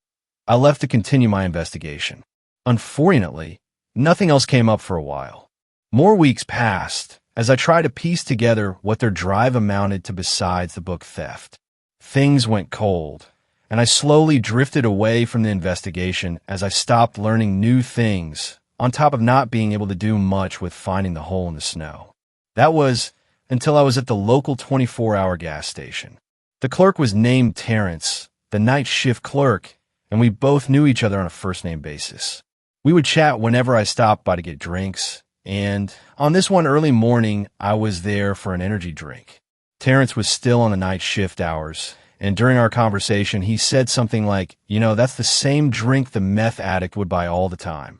I left to continue my investigation. Unfortunately, nothing else came up for a while. More weeks passed as I tried to piece together what their drive amounted to besides the book theft. Things went cold, and I slowly drifted away from the investigation as I stopped learning new things, on top of not being able to do much with finding the hole in the snow. That was until I was at the local 24-hour gas station. The clerk was named Terrence, the night shift clerk, and we both knew each other on a first-name basis. We would chat whenever I stopped by to get drinks, and on this one early morning, I was there for an energy drink. Terrence was still on the night shift hours, and during our conversation, he said something like, "That's the same drink the meth addict would buy all the time."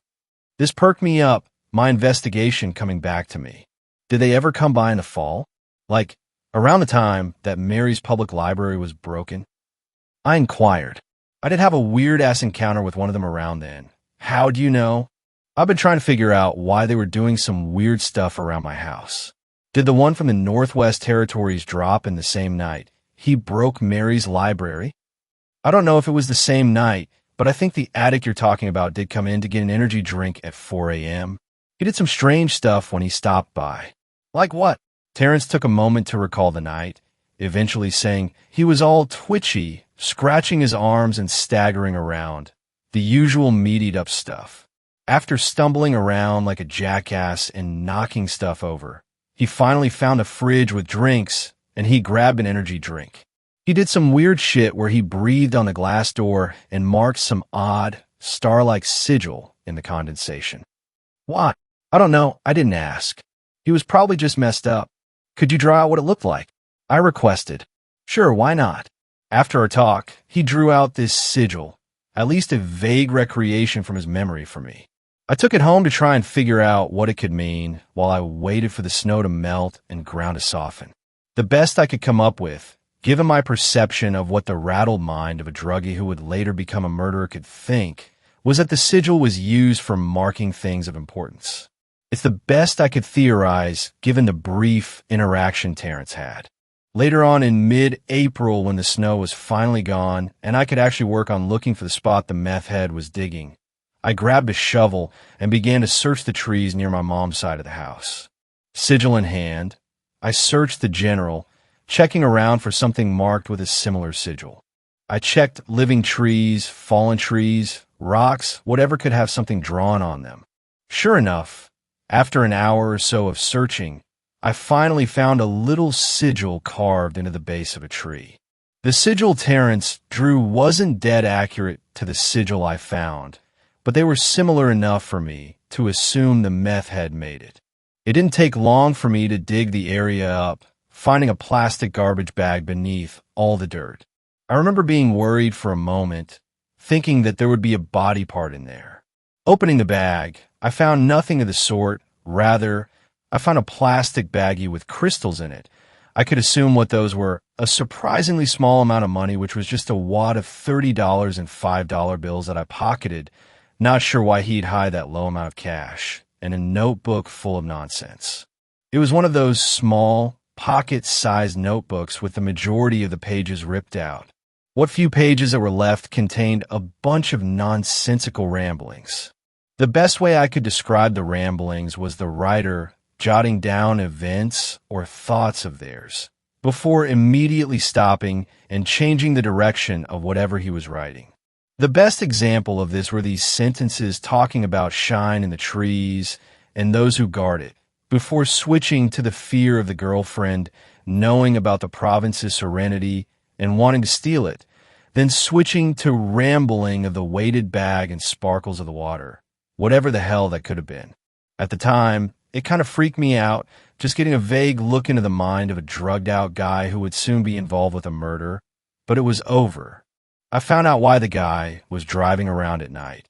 This perked me up, my investigation coming back to me. Did they ever come by in the fall? Like, around the time that Mary's public library was broken? I inquired. I did have a weird-ass encounter with one of them around then. How do you know? I've been trying to figure out why they were doing some weird stuff around my house. Did the one from the Northwest Territories drop in the same night he broke Mary's library? I don't know if it was the same night, but I think the addict you're talking about did come in to get an energy drink at 4 a.m. He did some strange stuff when he stopped by. Like what? Terrence took a moment to recall the night, eventually saying he was all twitchy, scratching his arms and staggering around. The usual meat-eat-up stuff. After stumbling around like a jackass and knocking stuff over, he finally found a fridge with drinks, and he grabbed an energy drink. He did some weird shit where he breathed on the glass door and marked some odd, star-like sigil in the condensation. Why? I don't know. I didn't ask. He was probably just messed up. Could you draw out what it looked like? I requested. Sure, why not? After our talk, he drew out this sigil, at least a vague recreation from his memory for me. I took it home to try and figure out what it could mean while I waited for the snow to melt and ground to soften. The best I could come up with, given my perception of what the rattled mind of a druggie who would later become a murderer could think, was that the sigil was used for marking things of importance. It's the best I could theorize given the brief interaction Terrence had. Later on in mid-April, when the snow was finally gone and I could actually work on looking for the spot the meth head was digging, I grabbed a shovel and began to search the trees near my mom's side of the house. Sigil in hand, I searched the general, checking around for something marked with a similar sigil. I checked living trees, fallen trees, rocks, whatever could have something drawn on them. Sure enough, after an hour or so of searching, I finally found a little sigil carved into the base of a tree. The sigil Terrence drew wasn't dead accurate to the sigil I found, but they were similar enough for me to assume the meth head made it. It didn't take long for me to dig the area up, finding a plastic garbage bag beneath all the dirt. I remember being worried for a moment, thinking that there would be a body part in there. Opening the bag, I found nothing of the sort. Rather, I found a plastic baggie with crystals in it. I could assume what those were, a surprisingly small amount of money, which was just a wad of $30 and $5 bills that I pocketed, not sure why he'd hide that low amount of cash, and a notebook full of nonsense. It was one of those small, pocket-sized notebooks with the majority of the pages ripped out. What few pages that were left contained a bunch of nonsensical ramblings. The best way I could describe the ramblings was the writer jotting down events or thoughts of theirs before immediately stopping and changing the direction of whatever he was writing. The best example of this were these sentences talking about shine in the trees and those who guard it, before switching to the fear of the girlfriend, knowing about the province's serenity and wanting to steal it, then switching to rambling of the weighted bag and sparkles of the water, whatever the hell that could have been. At the time, it kind of freaked me out, just getting a vague look into the mind of a drugged-out guy who would soon be involved with a murder. But it was over. I found out why the guy was driving around at night,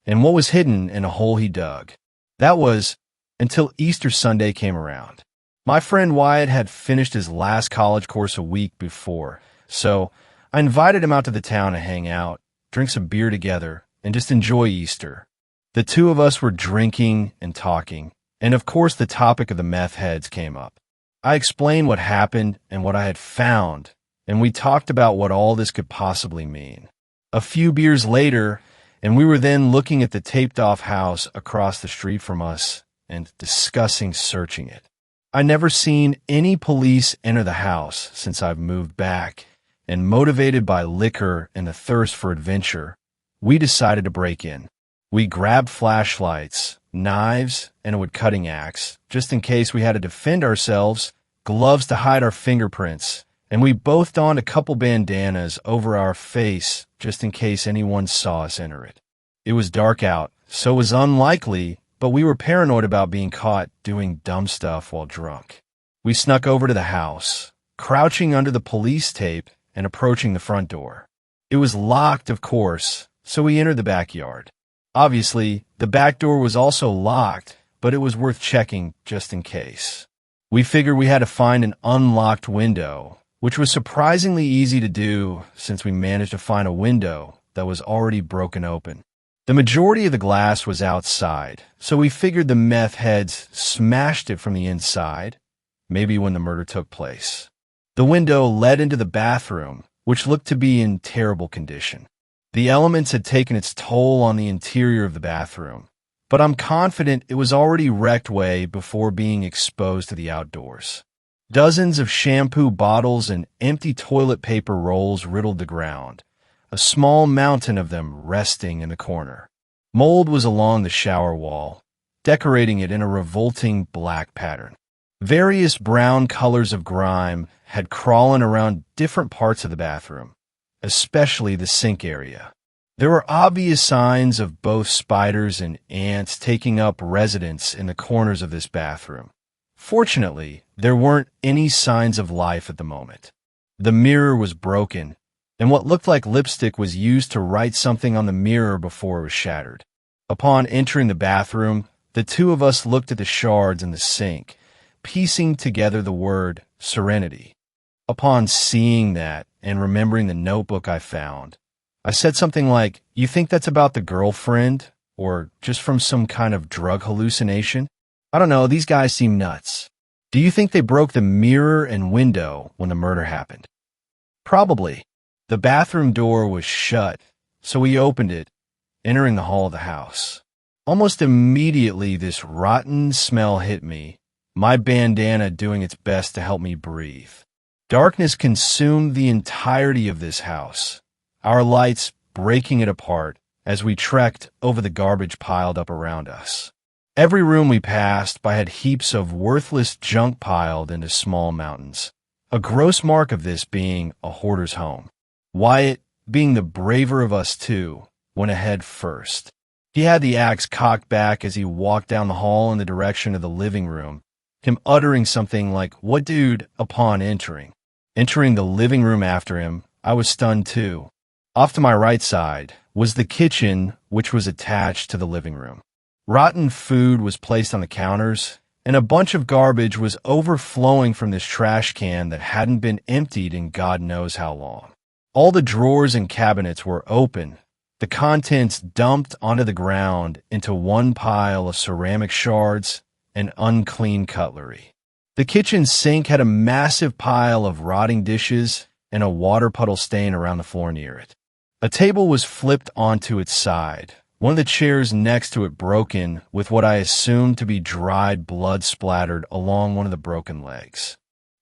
and what was hidden in a hole he dug. That was until Easter Sunday came around. My friend Wyatt had finished his last college course a week before, so I invited him out to the town to hang out, drink some beer together, and just enjoy Easter. The two of us were drinking and talking, and of course the topic of the meth heads came up. I explained what happened and what I had found, and we talked about what all this could possibly mean. A few beers later, and we were then looking at the taped-off house across the street from us and discussing searching it. I'd never seen any police enter the house since I've moved back, and motivated by liquor and the thirst for adventure, we decided to break in. We grabbed flashlights, knives, and a wood-cutting axe, just in case we had to defend ourselves, gloves to hide our fingerprints, and we both donned a couple bandanas over our face just in case anyone saw us enter it. It was dark out, so it was unlikely, but we were paranoid about being caught doing dumb stuff while drunk. We snuck over to the house, crouching under the police tape and approaching the front door. It was locked, of course, so we entered the backyard. Obviously, the back door was also locked, but it was worth checking just in case. We figured we had to find an unlocked window, which was surprisingly easy to do since we managed to find a window that was already broken open. The majority of the glass was outside, so we figured the meth heads smashed it from the inside, maybe when the murder took place. The window led into the bathroom, which looked to be in terrible condition. The elements had taken its toll on the interior of the bathroom, but I'm confident it was already wrecked way before being exposed to the outdoors. Dozens of shampoo bottles and empty toilet paper rolls riddled the ground, a small mountain of them resting in the corner. Mold was along the shower wall, decorating it in a revolting black pattern. Various brown colors of grime had crawlen around different parts of the bathroom, especially the sink area. There were obvious signs of both spiders and ants taking up residence in the corners of this bathroom. Fortunately, there weren't any signs of life at the moment. The mirror was broken, and what looked like lipstick was used to write something on the mirror before it was shattered. Upon entering the bathroom, the two of us looked at the shards in the sink, piecing together the word serenity. Upon seeing that and remembering the notebook I found, I said something like, "You think that's about the girlfriend, or just from some kind of drug hallucination? I don't know, these guys seem nuts. Do you think they broke the mirror and window when the murder happened?" Probably. The bathroom door was shut, so we opened it, entering the hall of the house. Almost immediately, this rotten smell hit me, my bandana doing its best to help me breathe. Darkness consumed the entirety of this house, our lights breaking it apart as we trekked over the garbage piled up around us. Every room we passed by had heaps of worthless junk piled into small mountains, a gross mark of this being a hoarder's home. Wyatt, being the braver of us two, went ahead first. He had the axe cocked back as he walked down the hall in the direction of the living room, him uttering something like, "What dude?" upon entering. Entering the living room after him, I was stunned too. Off to my right side was the kitchen, which was attached to the living room. Rotten food was placed on the counters, and a bunch of garbage was overflowing from this trash can that hadn't been emptied in God knows how long. All the drawers and cabinets were open, the contents dumped onto the ground into one pile of ceramic shards and unclean cutlery. The kitchen sink had a massive pile of rotting dishes and a water puddle stain around the floor near it. A table was flipped onto its side, one of the chairs next to it broken with what I assumed to be dried blood splattered along one of the broken legs.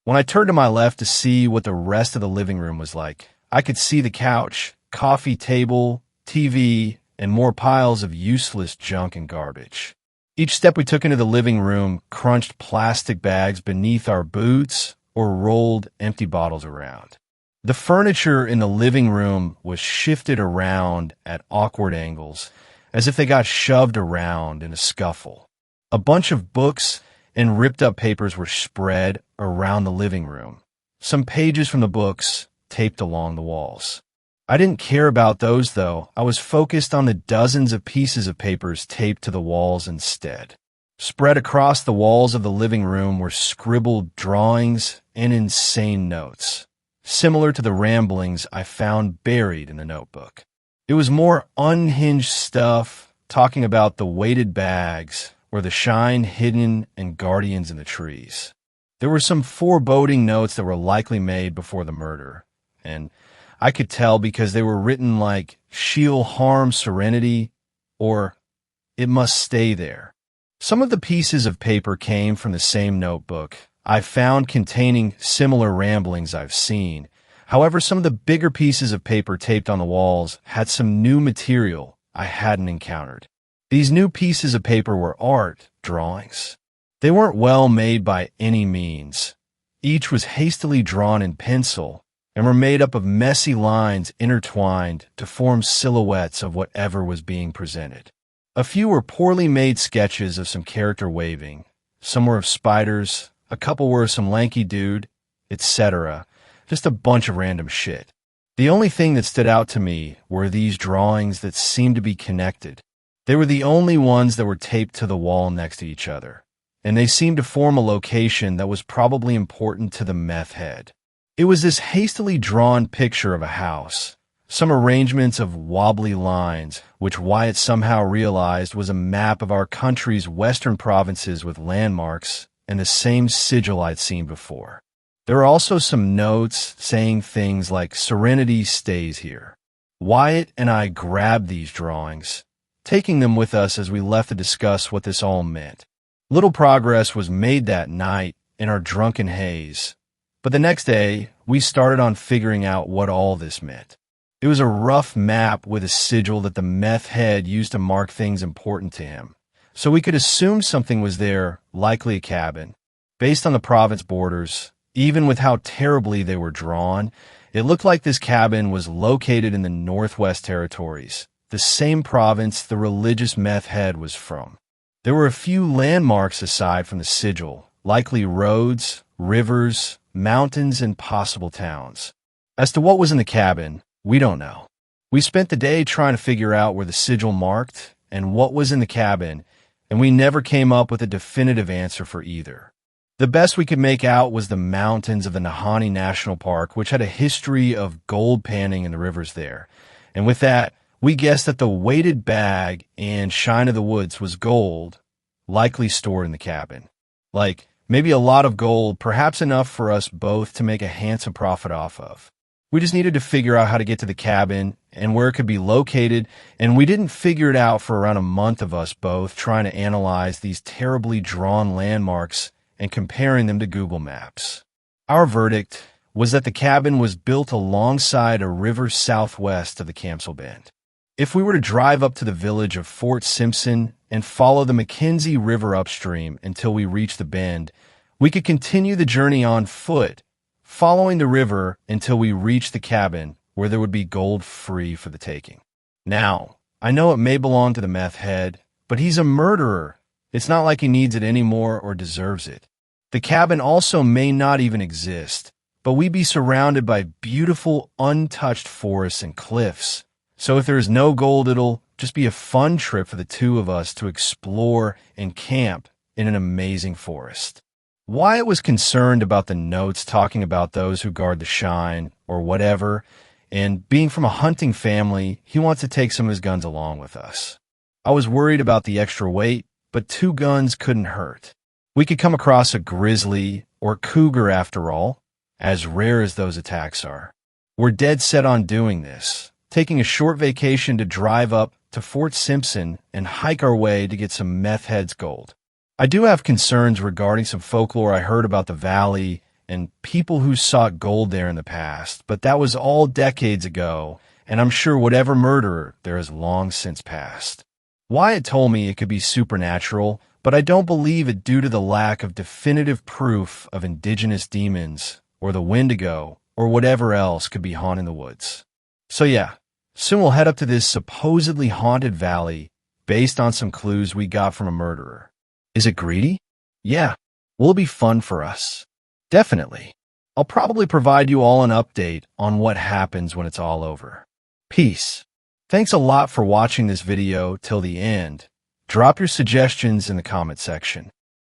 When I turned to my left to see what the rest of the living room was like, I could see the couch, coffee table, TV, and more piles of useless junk and garbage. Each step we took into the living room crunched plastic bags beneath our boots or rolled empty bottles around. The furniture in the living room was shifted around at awkward angles, as if they got shoved around in a scuffle. A bunch of books and ripped-up papers were spread around the living room. Some pages from the books taped along the walls. I didn't care about those, though. I was focused on the dozens of pieces of papers taped to the walls instead. Spread across the walls of the living room were scribbled drawings and insane notes, similar to the ramblings I found buried in the notebook. It was more unhinged stuff, talking about the weighted bags, or the shine hidden and guardians in the trees. There were some foreboding notes that were likely made before the murder, and I could tell because they were written like, "She'll harm serenity," or "It must stay there." Some of the pieces of paper came from the same notebook I found containing similar ramblings I've seen. However, some of the bigger pieces of paper taped on the walls had some new material I hadn't encountered. These new pieces of paper were art drawings. They weren't well made by any means. Each was hastily drawn in pencil and were made up of messy lines intertwined to form silhouettes of whatever was being presented. A few were poorly made sketches of some character waving. Some were of spiders, a couple were of some lanky dude, etc. Just a bunch of random shit. The only thing that stood out to me were these drawings that seemed to be connected. They were the only ones that were taped to the wall next to each other, and they seemed to form a location that was probably important to the meth head. It was this hastily drawn picture of a house, some arrangements of wobbly lines, which Wyatt somehow realized was a map of our country's western provinces with landmarks and the same sigil I'd seen before. There were also some notes saying things like "Serenity stays here." Wyatt and I grabbed these drawings, taking them with us as we left to discuss what this all meant. Little progress was made that night in our drunken haze, but the next day we started on figuring out what all this meant. It was a rough map with a sigil that the meth head used to mark things important to him, so we could assume something was there, likely a cabin. Based on the province borders, even with how terribly they were drawn, it looked like this cabin was located in the Northwest Territories, the same province the religious meth head was from. There were a few landmarks aside from the sigil, likely roads, rivers, mountains, and possible towns. As to what was in the cabin, we don't know. We spent the day trying to figure out where the sigil marked and what was in the cabin, and we never came up with a definitive answer for either. The best we could make out was the mountains of the Nahanni National Park, which had a history of gold panning in the rivers there. And with that, we guessed that the weighted bag and shine of the woods was gold, likely stored in the cabin. Like, maybe a lot of gold, perhaps enough for us both to make a handsome profit off of. We just needed to figure out how to get to the cabin and where it could be located, and we didn't figure it out for around a month of us both trying to analyze these terribly drawn landmarks and comparing them to Google Maps. Our verdict was that the cabin was built alongside a river southwest of the Campbell Bend. If we were to drive up to the village of Fort Simpson and follow the Mackenzie River upstream until we reached the bend, we could continue the journey on foot, following the river until we reached the cabin where there would be gold free for the taking. Now, I know it may belong to the meth head, but he's a murderer. It's not like he needs it anymore or deserves it. The cabin also may not even exist, but we'd be surrounded by beautiful, untouched forests and cliffs. So if there's no gold, it'll just be a fun trip for the two of us to explore and camp in an amazing forest. Wyatt was concerned about the notes talking about those who guard the shine or whatever, and being from a hunting family, he wants to take some of his guns along with us. I was worried about the extra weight, but 2 guns couldn't hurt. We could come across a grizzly or cougar after all, as rare as those attacks are. We're dead set on doing this, taking a short vacation to drive up to Fort Simpson and hike our way to get some meth heads gold. I do have concerns regarding some folklore I heard about the valley and people who sought gold there in the past, but that was all decades ago, and I'm sure whatever murderer there has long since passed. Wyatt told me it could be supernatural, but I don't believe it due to the lack of definitive proof of indigenous demons or the Wendigo or whatever else could be haunting the woods. So yeah, soon we'll head up to this supposedly haunted valley based on some clues we got from a murderer. Is it greedy? Yeah. Will it be fun for us? Definitely. I'll probably provide you all an update on what happens when it's all over. Peace. Thanks a lot for watching this video till the end. Drop your suggestions in the comment section.